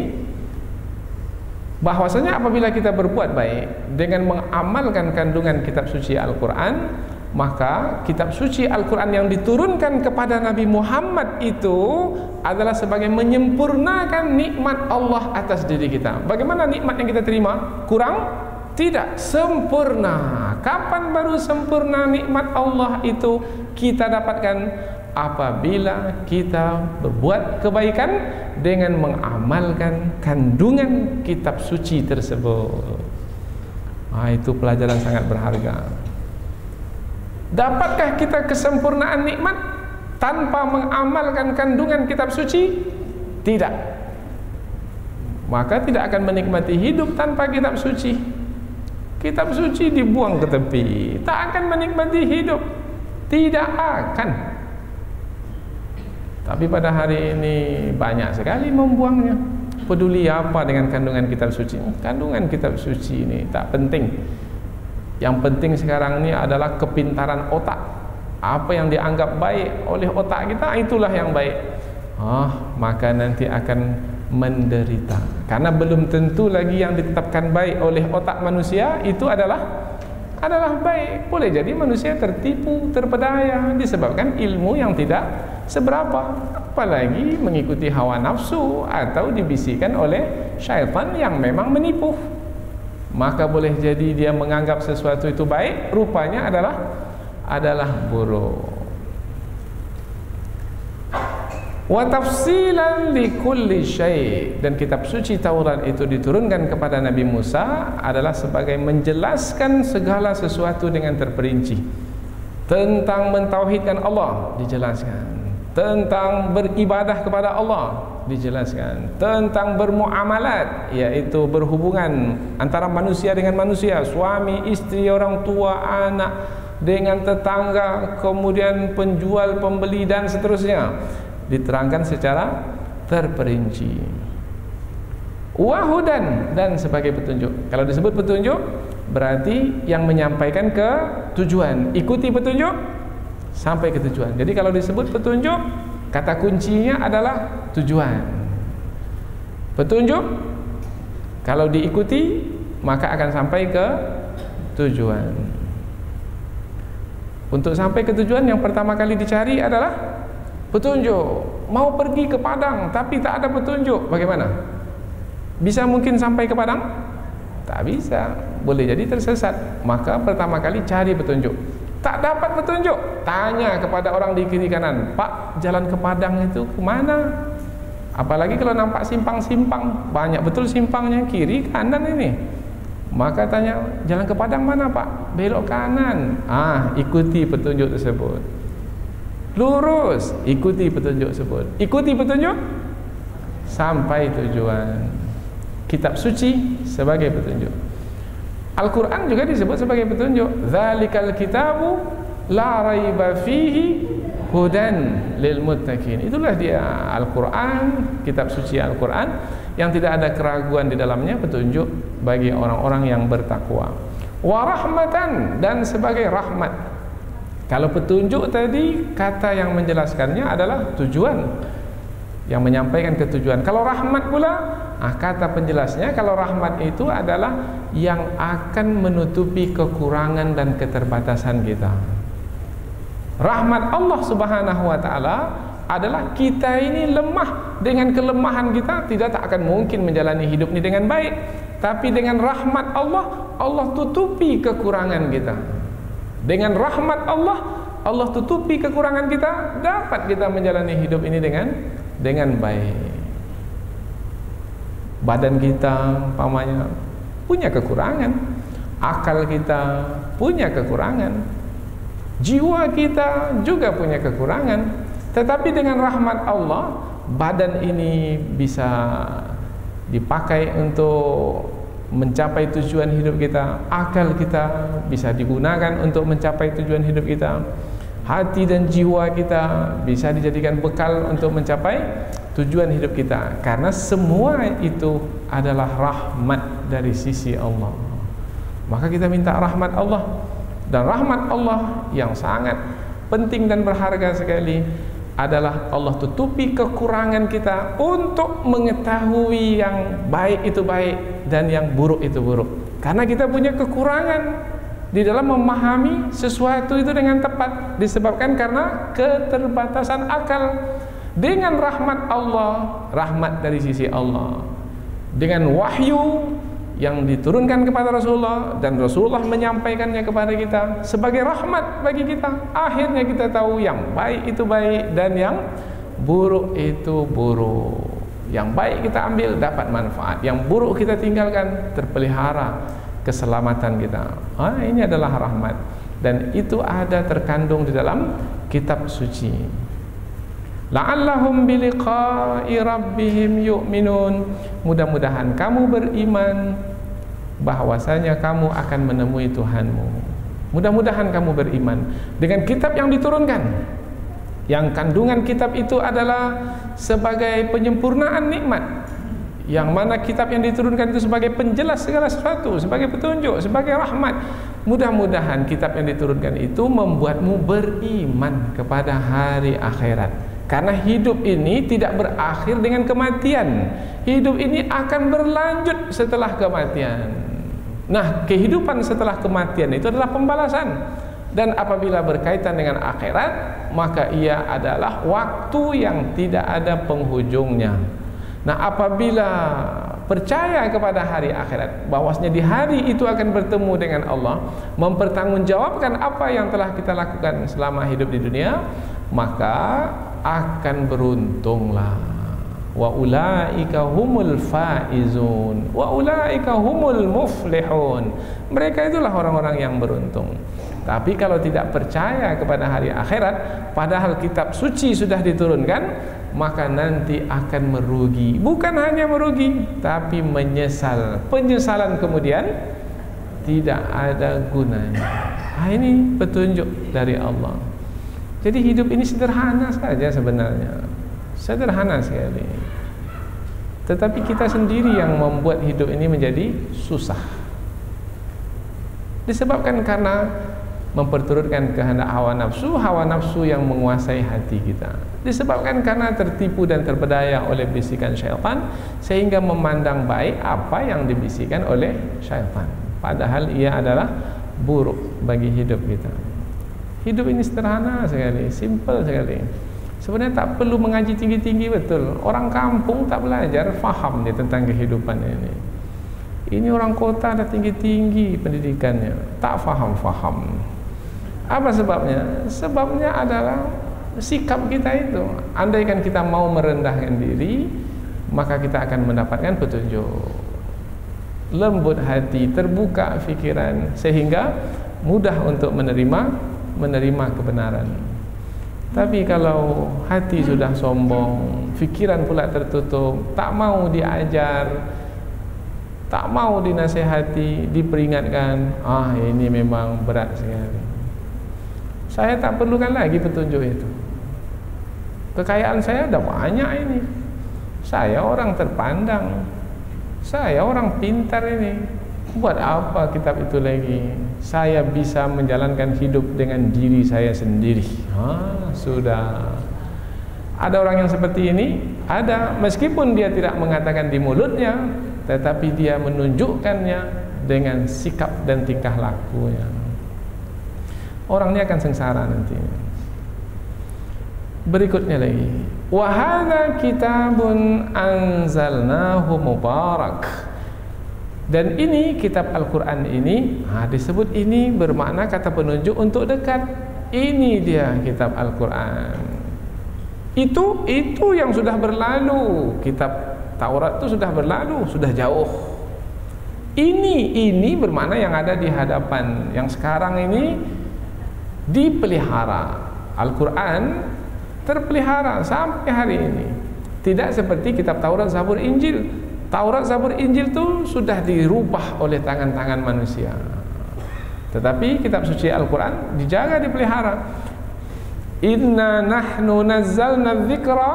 bahwasanya apabila kita berbuat baik dengan mengamalkan kandungan kitab suci Al-Quran, maka kitab suci Al-Quran yang diturunkan kepada Nabi Muhammad itu adalah sebagai menyempurnakan nikmat Allah atas diri kita. Bagaimana nikmat yang kita terima? Kurang? Tidak, sempurna. Kapan baru sempurna nikmat Allah itu kita dapatkan? Apabila kita berbuat kebaikan dengan mengamalkan kandungan kitab suci tersebut. Itu pelajaran sangat berharga. Dapatkah kita kesempurnaan nikmat? tanpa mengamalkan kandungan kitab suci? Tidak. Maka tidak akan menikmati hidup tanpa kitab suci. Kitab suci dibuang ke tepi, tak akan menikmati hidup. Tidak akan. Tapi pada hari ini banyak sekali membuangnya. Peduli apa dengan kandungan kitab suci? Kandungan kitab suci ini tak penting. Yang penting sekarang ini adalah kepintaran otak. Apa yang dianggap baik oleh otak kita, itulah yang baik. Maka nanti akan menderita. Karena belum tentu lagi yang ditetapkan baik oleh otak manusia itu adalah baik. Boleh jadi manusia tertipu, terpedaya disebabkan ilmu yang tidak seberapa, apalagi mengikuti hawa nafsu atau dibisikkan oleh syaitan yang memang menipu. Maka boleh jadi dia menganggap sesuatu itu baik, rupanya adalah buruk. Wa tafsilan likulli syai', dan kitab suci Taurat itu diturunkan kepada Nabi Musa adalah sebagai menjelaskan segala sesuatu dengan terperinci. Tentang mentauhidkan Allah dijelaskan, tentang beribadah kepada Allah dijelaskan, tentang bermuamalat, yaitu berhubungan antara manusia dengan manusia, suami, istri, orang tua, anak, dengan tetangga, kemudian penjual, pembeli, dan seterusnya, diterangkan secara terperinci. Wahudan, dan sebagai petunjuk. Kalau disebut petunjuk, berarti yang menyampaikan ke tujuan. Ikuti petunjuk sampai ke tujuan. Jadi kalau disebut petunjuk, kata kuncinya adalah tujuan. Petunjuk kalau diikuti maka akan sampai ke tujuan. Untuk sampai ke tujuan, yang pertama kali dicari adalah petunjuk. Mau pergi ke Padang tapi tak ada petunjuk, bagaimana? Bisa mungkin sampai ke Padang? Tak bisa. Boleh jadi tersesat. Maka pertama kali cari petunjuk. Tak dapat petunjuk, tanya kepada orang di kiri kanan, Pak, jalan ke Padang itu kemana? Apalagi kalau nampak simpang-simpang, banyak betul simpangnya, kiri kanan ini. Maka tanya, jalan ke Padang mana Pak? Belok kanan. Ikuti petunjuk tersebut. Lurus, ikuti petunjuk tersebut. Ikuti petunjuk sampai tujuan. Kitab suci sebagai petunjuk. Al-Quran juga disebut sebagai petunjuk. Dzalikal kitabu la raiba fihi hudan lil muttaqin. Itulah dia Al-Quran, kitab suci Al-Quran yang tidak ada keraguan di dalamnya, petunjuk bagi orang-orang yang bertakwa. Wa rahmatan, dan sebagai rahmat. Kalau petunjuk tadi, kata yang menjelaskannya adalah tujuan, yang menyampaikan ke tujuan. Kalau rahmat pula, kata penjelasnya, kalau rahmat itu adalah yang akan menutupi kekurangan dan keterbatasan kita. Rahmat Allah Subhanahu wa taala adalah kita ini lemah, dengan kelemahan kita tak akan mungkin menjalani hidup ini dengan baik. Tapi dengan rahmat Allah, Allah tutupi kekurangan kita. Dengan rahmat Allah, Allah tutupi kekurangan kita, dapat kita menjalani hidup ini dengan baik. Badan kita umpamanya punya kekurangan, akal kita punya kekurangan, jiwa kita juga punya kekurangan. Tetapi dengan rahmat Allah, badan ini bisa dipakai untuk mencapai tujuan hidup kita, akal kita bisa digunakan untuk mencapai tujuan hidup kita, hati dan jiwa kita bisa dijadikan bekal untuk mencapai tujuan hidup kita. Karena semua itu adalah rahmat dari sisi Allah. Maka kita minta rahmat Allah. Dan rahmat Allah yang sangat penting dan berharga sekali adalah Allah tutupi kekurangan kita untuk mengetahui yang baik itu baik dan yang buruk itu buruk. Karena kita punya kekurangan di dalam memahami sesuatu itu dengan tepat, disebabkan karena keterbatasan akal. Dengan rahmat Allah, rahmat dari sisi Allah, dengan wahyu yang diturunkan kepada Rasulullah dan Rasulullah menyampaikannya kepada kita sebagai rahmat bagi kita, akhirnya kita tahu yang baik itu baik dan yang buruk itu buruk. Yang baik kita ambil, dapat manfaat. Yang buruk kita tinggalkan, terpelihara keselamatan kita. Ini adalah rahmat, dan itu ada terkandung di dalam kitab suci. la'allahum biliqa'i rabbihim yu'minun. Mudah-mudahan kamu beriman bahwasanya kamu akan menemui Tuhanmu. Mudah-mudahan kamu beriman dengan kitab yang diturunkan, yang kandungan kitab itu adalah sebagai penyempurnaan nikmat, yang mana kitab yang diturunkan itu sebagai penjelas segala sesuatu, sebagai petunjuk, sebagai rahmat. Mudah-mudahan kitab yang diturunkan itu membuatmu beriman kepada hari akhirat. Karena hidup ini tidak berakhir dengan kematian. Hidup ini akan berlanjut setelah kematian. Nah, kehidupan setelah kematian itu adalah pembalasan. Dan apabila berkaitan dengan akhirat, maka ia adalah waktu yang tidak ada penghujungnya. Nah, apabila percaya kepada hari akhirat, bahwasanya di hari itu akan bertemu dengan Allah, mempertanggungjawabkan apa yang telah kita lakukan selama hidup di dunia, maka akan beruntunglah. Wa ulaika humul faizun wa ulaika humul muflihun. Mereka itulah orang-orang yang beruntung. Tapi kalau tidak percaya kepada hari akhirat, padahal kitab suci sudah diturunkan, maka nanti akan merugi. Bukan hanya merugi, tapi menyesal. Penyesalan kemudian tidak ada gunanya. Nah, ini petunjuk dari Allah. Jadi hidup ini sederhana saja sebenarnya. Sederhana sekali. Tetapi kita sendiri yang membuat hidup ini menjadi susah. Disebabkan karena memperturutkan kehendak hawa nafsu yang menguasai hati kita. Disebabkan karena tertipu dan terpedaya oleh bisikan syaitan, sehingga memandang baik apa yang dibisikkan oleh syaitan, padahal ia adalah buruk bagi hidup kita. Hidup ini sederhana sekali, simple sekali. Sebenarnya tak perlu mengaji tinggi-tinggi, betul. Orang kampung tak belajar, faham dia tentang kehidupan ini. Ini orang kota ada tinggi-tinggi pendidikannya, tak faham-faham. Apa sebabnya? Sebabnya adalah sikap kita itu. Andaikan kita mau merendahkan diri, maka kita akan mendapatkan petunjuk. Lembut hati, terbuka fikiran, sehingga mudah untuk menerima kebenaran. Tapi kalau hati sudah sombong, fikiran pula tertutup, tak mau diajar, tak mau dinasihati, diperingatkan, ini memang berat sekali. Saya tak perlukan lagi petunjuk itu. Kekayaan saya ada banyak ini. Saya orang terpandang. Saya orang pintar ini. Buat apa kitab itu lagi? Saya bisa menjalankan hidup dengan diri saya sendiri. Sudah. Ada orang yang seperti ini? Ada. Meskipun dia tidak mengatakan di mulutnya, tetapi dia menunjukkannya dengan sikap dan tingkah lakunya. Orang ini akan sengsara nanti. Berikutnya lagi, wa hadza kitabun anzalnahu mubarak. Dan ini kitab Al-Qur'an ini, disebut ini bermakna kata penunjuk untuk dekat. Ini dia kitab Al-Qur'an. Itu yang sudah berlalu. Kitab Taurat itu sudah berlalu, sudah jauh. Ini bermakna yang ada di hadapan, yang sekarang ini dipelihara. Al-Quran terpelihara sampai hari ini. Tidak seperti kitab Taurat, Zabur, Injil. Taurat, Zabur, Injil itu sudah dirubah oleh tangan-tangan manusia. Tetapi kitab suci Al-Quran dijaga, dipelihara. Inna nahnu nazzalna dzikra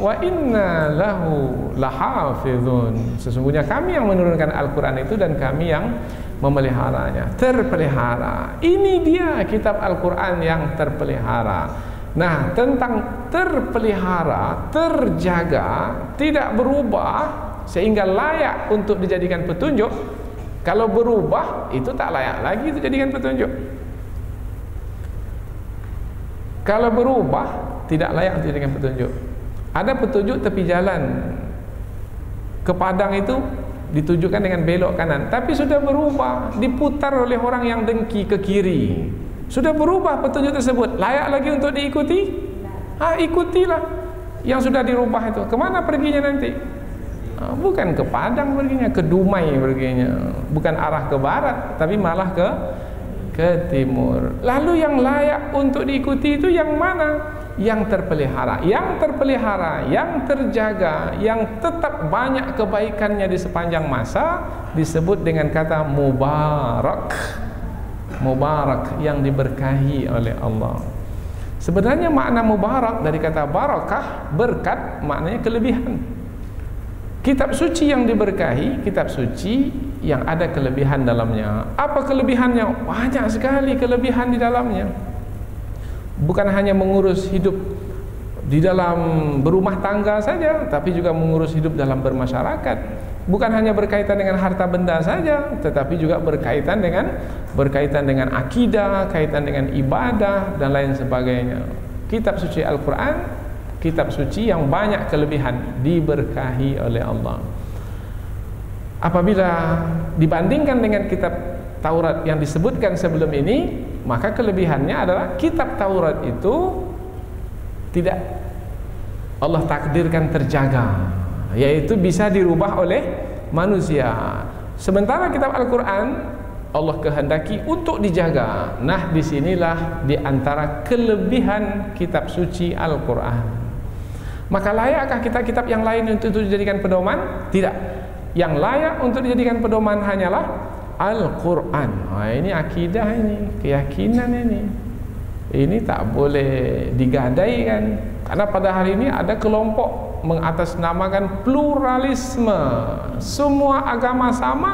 wa inna lahu lahafizun. Sesungguhnya kami yang menurunkan Al-Quran itu dan kami yang memeliharanya, terpelihara. Ini dia kitab Al-Quran yang terpelihara. Nah, tentang terpelihara, terjaga, tidak berubah, sehingga layak untuk dijadikan petunjuk. Kalau berubah, itu tak layak lagi itu jadikan petunjuk. Kalau berubah, tidak layak untuk dijadikan petunjuk. Ada petunjuk tepi jalan ke Padang itu ditujukan dengan belok kanan, tapi sudah berubah, diputar oleh orang yang dengki ke kiri. Sudah berubah petunjuk tersebut, layak lagi untuk diikuti? Ikutilah yang sudah dirubah itu. Kemana perginya nanti? Bukan ke Padang perginya, ke Dumai perginya. Bukan arah ke barat, tapi malah ke timur. Lalu yang layak untuk diikuti itu yang mana? yang terpelihara, yang terjaga, yang tetap banyak kebaikannya di sepanjang masa, disebut dengan kata mubarak. Mubarak, yang diberkahi oleh Allah. Sebenarnya makna mubarak dari kata barakah, berkat, maknanya kelebihan. Kitab suci yang diberkahi, kitab suci yang ada kelebihan dalamnya. Apa kelebihannya? Banyak sekali kelebihan di dalamnya. Bukan hanya mengurus hidup di dalam berumah tangga saja, tapi juga mengurus hidup dalam bermasyarakat. Bukan hanya berkaitan dengan harta benda saja, tetapi juga berkaitan dengan akidah, kaitan dengan ibadah dan lain sebagainya. Kitab suci Al-Quran, kitab suci yang banyak kelebihan, diberkahi oleh Allah. Apabila dibandingkan dengan kitab Taurat yang disebutkan sebelum ini, maka kelebihannya adalah kitab Taurat itu tidak Allah takdirkan terjaga, yaitu bisa dirubah oleh manusia. Sementara kitab Al-Quran Allah kehendaki untuk dijaga. Nah, disinilah diantara kelebihan kitab suci Al-Quran. Maka layakkah kitab-kitab yang lain untuk dijadikan pedoman? Tidak. Yang layak untuk dijadikan pedoman hanyalah Al-Quran. Nah, ini akidah, ini keyakinan, ini tak boleh digadaikan. Karena pada hari ini ada kelompok mengatasnamakan pluralisme. Semua agama sama,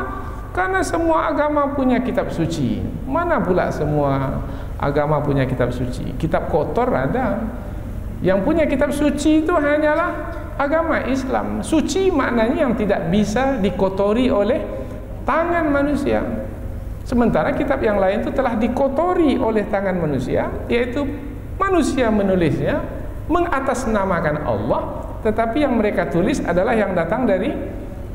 karena semua agama punya kitab suci. Mana pula semua agama punya kitab suci? Kitab kotor ada. Yang punya kitab suci itu hanyalah agama Islam. Suci maknanya yang tidak bisa dikotori oleh tangan manusia. Sementara kitab yang lain itu telah dikotori oleh tangan manusia, yaitu manusia menulisnya mengatasnamakan Allah, tetapi yang mereka tulis adalah yang datang dari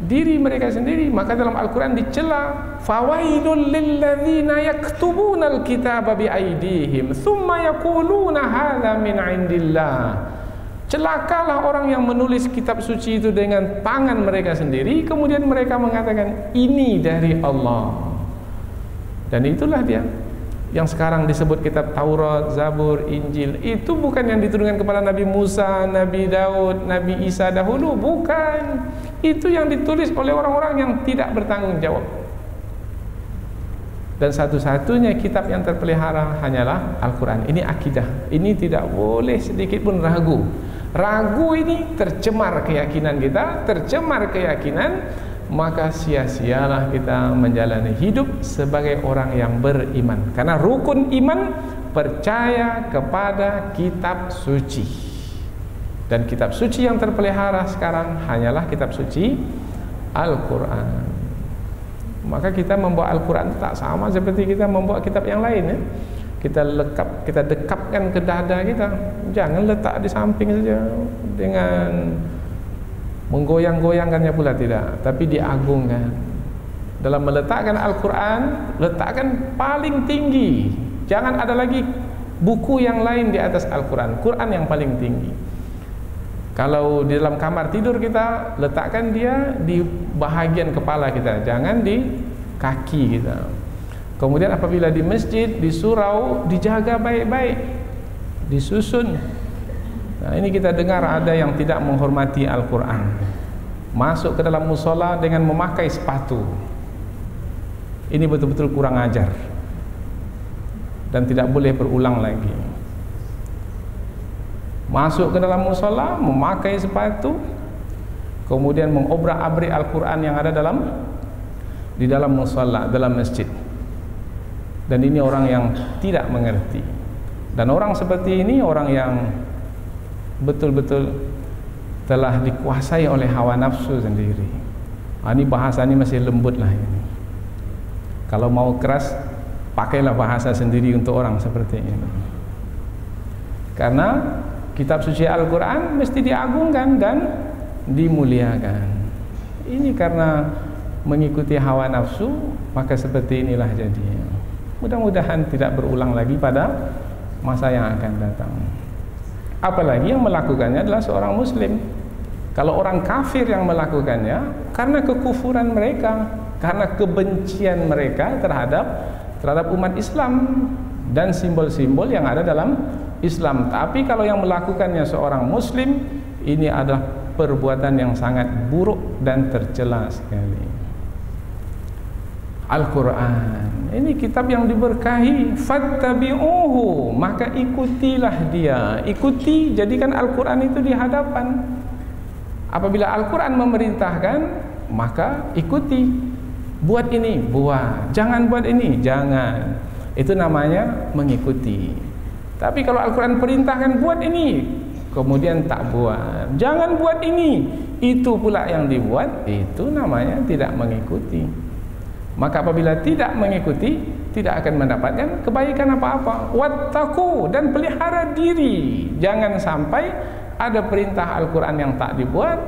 diri mereka sendiri. Maka dalam Al-Quran dicela, fawailul lilladzina yaktubuna alkitaba biaidihim thumma yaquluna hadza min indillah. Celakalah orang yang menulis kitab suci itu dengan tangan mereka sendiri, kemudian mereka mengatakan ini dari Allah. Dan itulah dia yang sekarang disebut kitab Taurat, Zabur, Injil. Itu bukan yang diturunkan kepada Nabi Musa, Nabi Daud, Nabi Isa dahulu, bukan. Itu yang ditulis oleh orang-orang yang tidak bertanggung jawab. Dan satu-satunya kitab yang terpelihara hanyalah Al-Quran. Ini akidah. Ini tidak boleh sedikit pun ragu. Ragu ini tercemar keyakinan kita, tercemar keyakinan, maka sia-sialah kita menjalani hidup sebagai orang yang beriman. Karena rukun iman percaya kepada kitab suci. Dan kitab suci yang terpelihara sekarang hanyalah kitab suci Al-Quran. Maka kita membawa Al-Quran tak sama seperti kita membawa kitab yang lain, ya. Kita dekapkan ke dada kita. Jangan letak di samping saja dengan menggoyang-goyangkannya pula, tidak, tapi diagungkan. Dalam meletakkan Al-Quran, letakkan paling tinggi. Jangan ada lagi buku yang lain di atas Al-Quran. Quran yang paling tinggi. Kalau di dalam kamar tidur kita, letakkan dia di bahagian kepala kita, jangan di kaki kita. Kemudian apabila di masjid, di surau, dijaga baik-baik, disusun. Nah, ini kita dengar ada yang tidak menghormati Al-Quran, masuk ke dalam musola dengan memakai sepatu. Ini betul-betul kurang ajar dan tidak boleh berulang lagi. Masuk ke dalam musola memakai sepatu, kemudian mengobrak-abrik Al-Quran yang ada di dalam musola, dalam masjid. Dan ini orang yang tidak mengerti. Dan orang seperti ini orang yang betul-betul telah dikuasai oleh hawa nafsu sendiri. Ini bahasa ini masih lembut lah ini. Kalau mau keras, pakailah bahasa sendiri untuk orang seperti ini. Karena kitab suci Al-Quran mesti diagungkan dan dimuliakan. Ini karena mengikuti hawa nafsu, maka seperti inilah jadinya. Mudah-mudahan tidak berulang lagi pada masa yang akan datang. Apalagi yang melakukannya adalah seorang muslim. Kalau orang kafir yang melakukannya karena kekufuran mereka, karena kebencian mereka terhadap umat Islam dan simbol-simbol yang ada dalam Islam. Tapi kalau yang melakukannya seorang muslim, ini adalah perbuatan yang sangat buruk dan tercela sekali. Al-Quran ini kitab yang diberkahi, fattabi'uhu, maka ikutilah dia. Ikuti, jadikan Al-Quran itu di hadapan. Apabila Al-Quran memerintahkan, maka ikuti. Buat ini, buat. Jangan buat ini, jangan. Itu namanya mengikuti. Tapi kalau Al-Quran perintahkan buat ini, kemudian tak buat, jangan buat ini, itu pula yang dibuat, itu namanya tidak mengikuti. Maka apabila tidak mengikuti, tidak akan mendapatkan kebaikan apa-apa. Wattaqu, dan pelihara diri. Jangan sampai ada perintah Al-Quran yang tak dibuat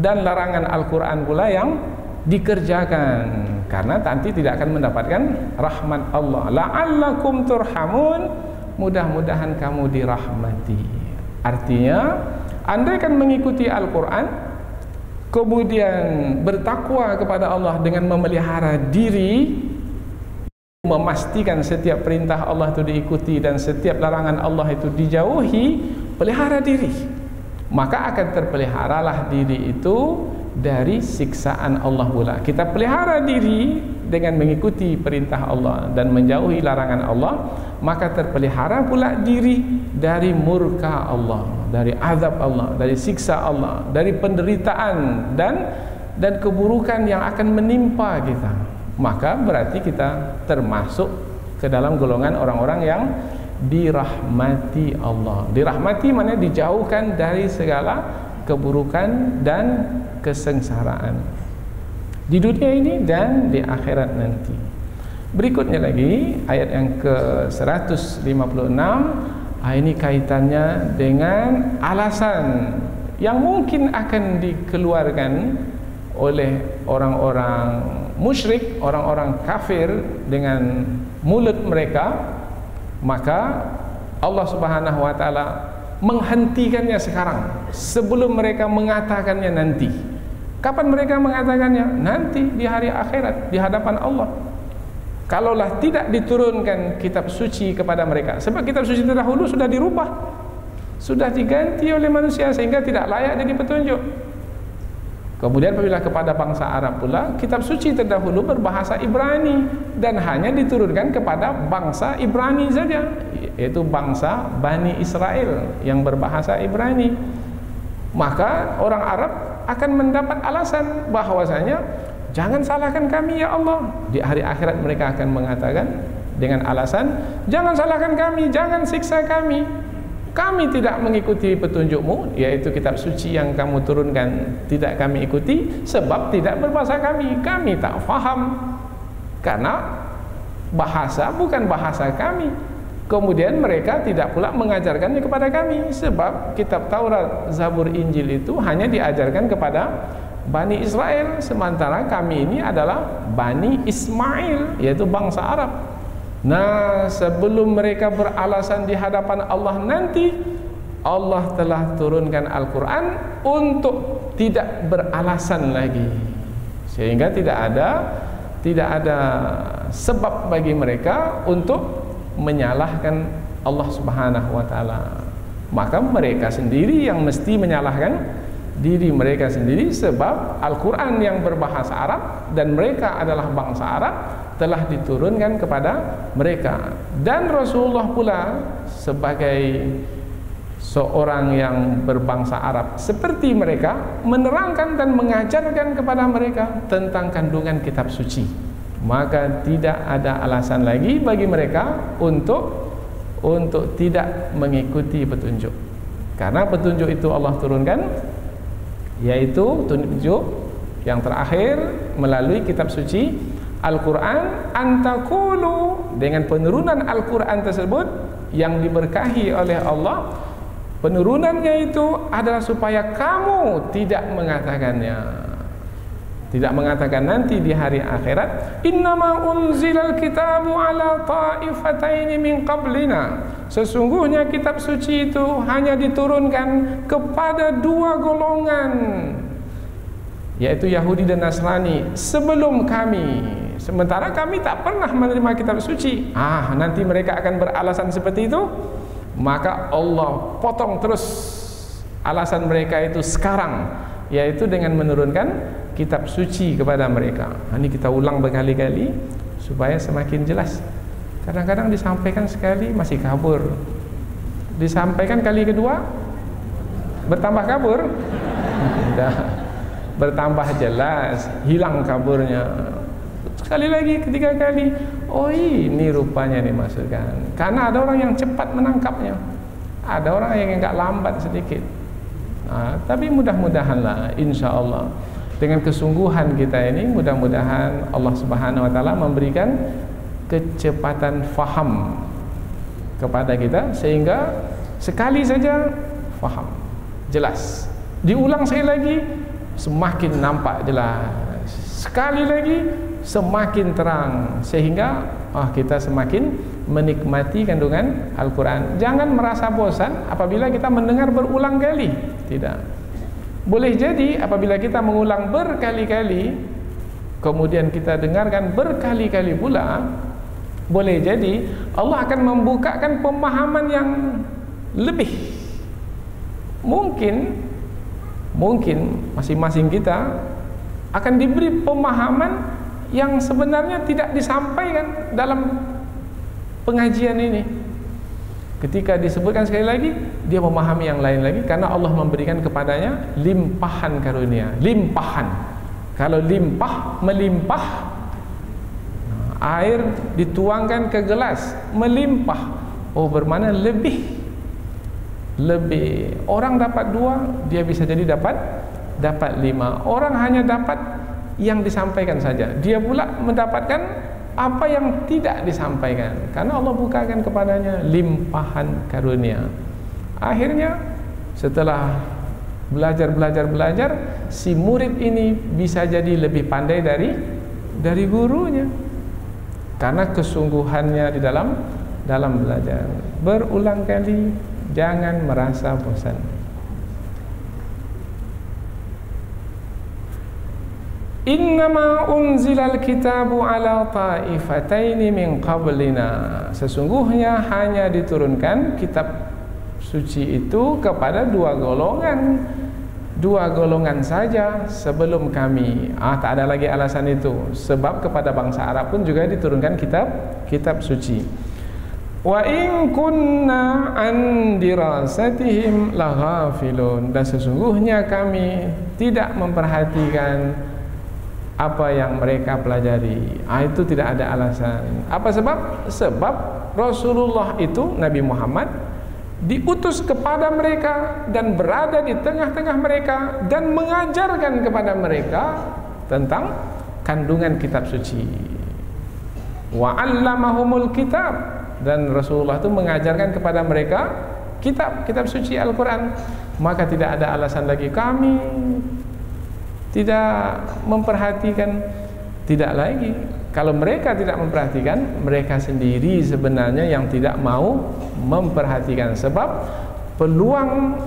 dan larangan Al-Quran pula yang dikerjakan, karena nanti tidak akan mendapatkan rahmat Allah. La'allakum turhamun, mudah-mudahan kamu dirahmati. Artinya, Anda akan mengikuti Al-Quran, kemudian bertakwa kepada Allah dengan memelihara diri, memastikan setiap perintah Allah itu diikuti dan setiap larangan Allah itu dijauhi. Pelihara diri, maka akan terpeliharalah diri itu dari siksaan Allah pula. Kita pelihara diri dengan mengikuti perintah Allah dan menjauhi larangan Allah, maka terpelihara pula diri dari murka Allah, dari azab Allah, dari siksa Allah, dari penderitaan dan keburukan yang akan menimpa kita. Maka berarti kita termasuk ke dalam golongan orang-orang yang dirahmati Allah. Dirahmati maknanya dijauhkan dari segala keburukan dan kesengsaraan di dunia ini dan di akhirat nanti. Berikutnya lagi ayat yang ke-156. Ini kaitannya dengan alasan yang mungkin akan dikeluarkan oleh orang-orang musyrik, orang-orang kafir dengan mulut mereka. Maka Allah Subhanahu wa taala menghentikannya sekarang sebelum mereka mengatakannya nanti. Kapan mereka mengatakannya? Nanti di hari akhirat di hadapan Allah. Kalaulah tidak diturunkan kitab suci kepada mereka, sebab kitab suci terdahulu sudah dirubah, sudah diganti oleh manusia sehingga tidak layak jadi petunjuk. Kemudian apabila kepada bangsa Arab pula, kitab suci terdahulu berbahasa Ibrani dan hanya diturunkan kepada bangsa Ibrani saja, yaitu bangsa Bani Israel yang berbahasa Ibrani. Maka orang Arab akan mendapat alasan bahwasanya jangan salahkan kami ya Allah. Di hari akhirat mereka akan mengatakan dengan alasan, jangan salahkan kami, jangan siksa kami. Kami tidak mengikuti petunjukmu, yaitu kitab suci yang kamu turunkan, tidak kami ikuti sebab tidak berbahasa kami. Kami tak faham karena bahasa bukan bahasa kami. Kemudian mereka tidak pula mengajarkannya kepada kami, sebab kitab Taurat, Zabur, Injil itu hanya diajarkan kepada Bani Israel, sementara kami ini adalah Bani Ismail, yaitu bangsa Arab. Nah, sebelum mereka beralasan di hadapan Allah nanti, Allah telah turunkan Al-Quran untuk tidak beralasan lagi, sehingga tidak ada sebab bagi mereka untuk menyalahkan Allah Subhanahu wa taala. Maka mereka sendiri yang mesti menyalahkan diri mereka sendiri, sebab Al-Quran yang berbahasa Arab dan mereka adalah bangsa Arab telah diturunkan kepada mereka. Dan Rasulullah pula sebagai seorang yang berbangsa Arab seperti mereka menerangkan dan mengajarkan kepada mereka tentang kandungan kitab suci. Maka tidak ada alasan lagi bagi mereka untuk tidak mengikuti petunjuk, karena petunjuk itu Allah turunkan, yaitu petunjuk yang terakhir melalui kitab suci Al-Quran. Antakulu, dengan penurunan Al-Quran tersebut yang diberkahi oleh Allah, penurunannya itu adalah supaya kamu tidak mengatakannya, tidak mengatakan nanti di hari akhirat, innama unzilal kitabu ala ta'ifataini min qablina, sesungguhnya kitab suci itu hanya diturunkan kepada dua golongan, yaitu Yahudi dan Nasrani sebelum kami, sementara kami tak pernah menerima kitab suci. Nanti mereka akan beralasan seperti itu. maka Allah potong terus alasan mereka itu sekarang, yaitu dengan menurunkan kitab suci kepada mereka. Ini kita ulang berkali-kali supaya semakin jelas. Kadang-kadang disampaikan sekali masih kabur, disampaikan kali kedua bertambah kabur, sudah bertambah jelas, hilang kaburnya. Sekali lagi, ketiga kali, oh ini rupanya dimaksudkan. Karena ada orang yang cepat menangkapnya, ada orang yang agak lambat sedikit. Tapi mudah-mudahanlah, insya Allah dengan kesungguhan kita ini, mudah-mudahan Allah Subhanahu Wa Taala memberikan kecepatan faham kepada kita, sehingga sekali saja faham, jelas. Diulang sekali lagi, semakin nampak jelas. Sekali lagi, semakin terang, sehingga kita semakin menikmati kandungan Al-Quran. Jangan merasa bosan apabila kita mendengar berulang kali. Tidak. Boleh jadi apabila kita mengulang berkali-kali, kemudian kita dengarkan berkali-kali pula, boleh jadi Allah akan membukakan pemahaman yang lebih. Mungkin masing-masing kita akan diberi pemahaman yang sebenarnya tidak disampaikan dalam pengajian ini. Ketika disebutkan sekali lagi, dia memahami yang lain lagi, karena Allah memberikan kepadanya limpahan karunia. Limpahan. Kalau limpah, melimpah, air dituangkan ke gelas, melimpah. Oh, bermakna lebih. Orang dapat 2, dia bisa jadi dapat 5. Orang hanya dapat yang disampaikan saja, dia pula mendapatkan apa yang tidak disampaikan, karena Allah bukakan kepadanya limpahan karunia. Akhirnya setelah belajar, si murid ini bisa jadi lebih pandai dari gurunya, karena kesungguhannya di dalam belajar. Berulang kali, jangan merasa bosan. Innama unzilal kitabu ala ta'ifataini min qablina. Sesungguhnya hanya diturunkan kitab suci itu kepada 2 golongan saja sebelum kami. Tak ada lagi alasan itu, sebab kepada bangsa Arab pun juga diturunkan kitab suci. Wa in kunna an dirasatihim laghafilun. Dan sesungguhnya kami tidak memperhatikan apa yang mereka pelajari. Itu tidak ada alasan. Apa sebab? Sebab Rasulullah itu, Nabi Muhammad, diutus kepada mereka dan berada di tengah-tengah mereka dan mengajarkan kepada mereka tentang kandungan kitab suci. Wa 'allamahumul kitab, dan Rasulullah itu mengajarkan kepada mereka kitab suci Al-Quran. Maka tidak ada alasan lagi kami tidak memperhatikan. Tidak lagi. Kalau mereka tidak memperhatikan, mereka sendiri sebenarnya yang tidak mau memperhatikan, sebab peluang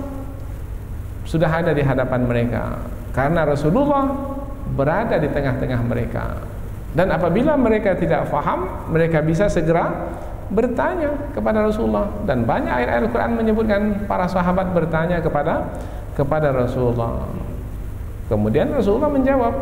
sudah ada di hadapan mereka, karena Rasulullah berada di tengah-tengah mereka. Dan apabila mereka tidak faham, mereka bisa segera bertanya kepada Rasulullah. Dan banyak ayat Al-Quran menyebutkan para sahabat bertanya kepada Rasulullah. Kemudian Rasulullah menjawab,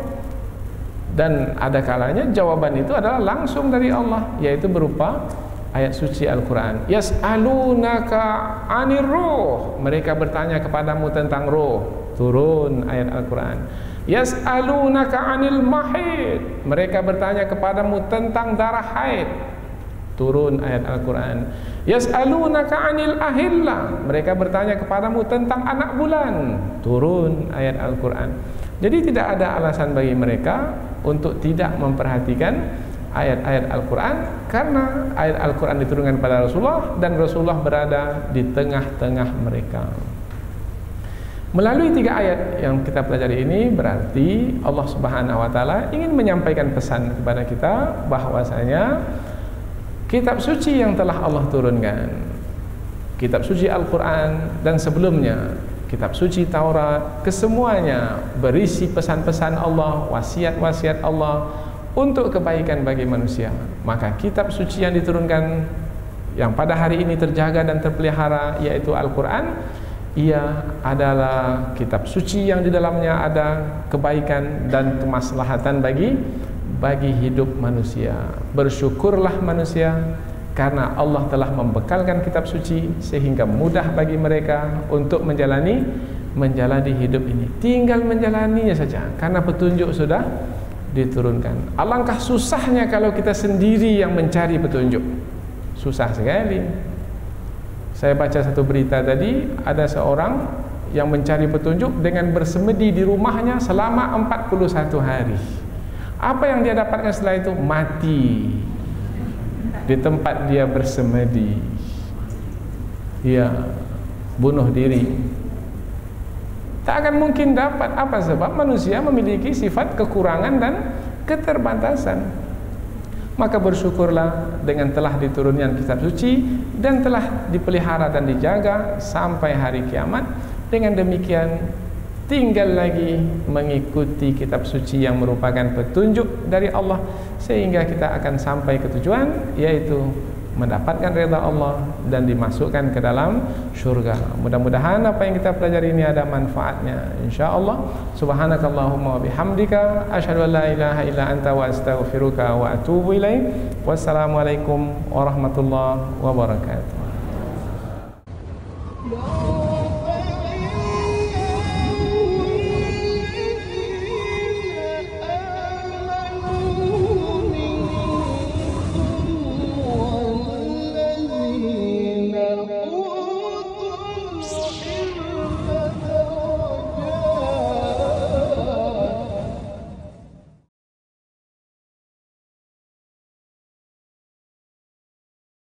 dan ada kalanya jawaban itu adalah langsung dari Allah, yaitu berupa ayat suci Al-Quran. Yas'alunaka 'anir ruh, mereka bertanya kepadamu tentang ruh, turun ayat Al-Quran. Yas'alunaka 'anil mahid, mereka bertanya kepadamu tentang darah haid, turun ayat Al-Quran. Yas'alunaka 'anil ahilla, mereka bertanya kepadamu tentang anak bulan, turun ayat Al-Quran. Jadi tidak ada alasan bagi mereka untuk tidak memperhatikan ayat-ayat Al-Quran, karena ayat Al-Quran diturunkan kepada Rasulullah dan Rasulullah berada di tengah-tengah mereka. Melalui 3 ayat yang kita pelajari ini, berarti Allah Subhanahu Wa Taala ingin menyampaikan pesan kepada kita bahwasanya kitab suci yang telah Allah turunkan, kitab suci Al-Quran dan sebelumnya kitab suci Taurat, kesemuanya berisi pesan-pesan Allah, wasiat-wasiat Allah untuk kebaikan bagi manusia. Maka kitab suci yang diturunkan, yang pada hari ini terjaga dan terpelihara, yaitu Al-Quran. Ia adalah kitab suci yang di dalamnya ada kebaikan dan kemaslahatan bagi hidup manusia. Bersyukurlah manusia karena Allah telah membekalkan kitab suci sehingga mudah bagi mereka untuk menjalani hidup ini. Tinggal menjalaninya saja karena petunjuk sudah diturunkan. Alangkah susahnya kalau kita sendiri yang mencari petunjuk. Susah sekali. Saya baca satu berita tadi, ada seorang yang mencari petunjuk dengan bersemedi di rumahnya selama 41 hari. Apa yang dia dapatkan setelah itu? Mati di tempat dia bersemedi. Dia bunuh diri. Tak akan mungkin dapat. Apa sebab? Manusia memiliki sifat kekurangan dan keterbatasan. Maka bersyukurlah dengan telah diturunkan kitab suci dan telah dipelihara dan dijaga sampai hari kiamat. Dengan demikian tinggal lagi mengikuti kitab suci yang merupakan petunjuk dari Allah sehingga kita akan sampai ke tujuan, yaitu mendapatkan redha Allah dan dimasukkan ke dalam syurga. Mudah-mudahan apa yang kita pelajari ini ada manfaatnya, insyaallah. Subhanakallahumma wa bihamdika asyhadu an la ilaha illa anta wa astaghfiruka wa atubu ilaik. Wassalamualaikum warahmatullahi wabarakatuh.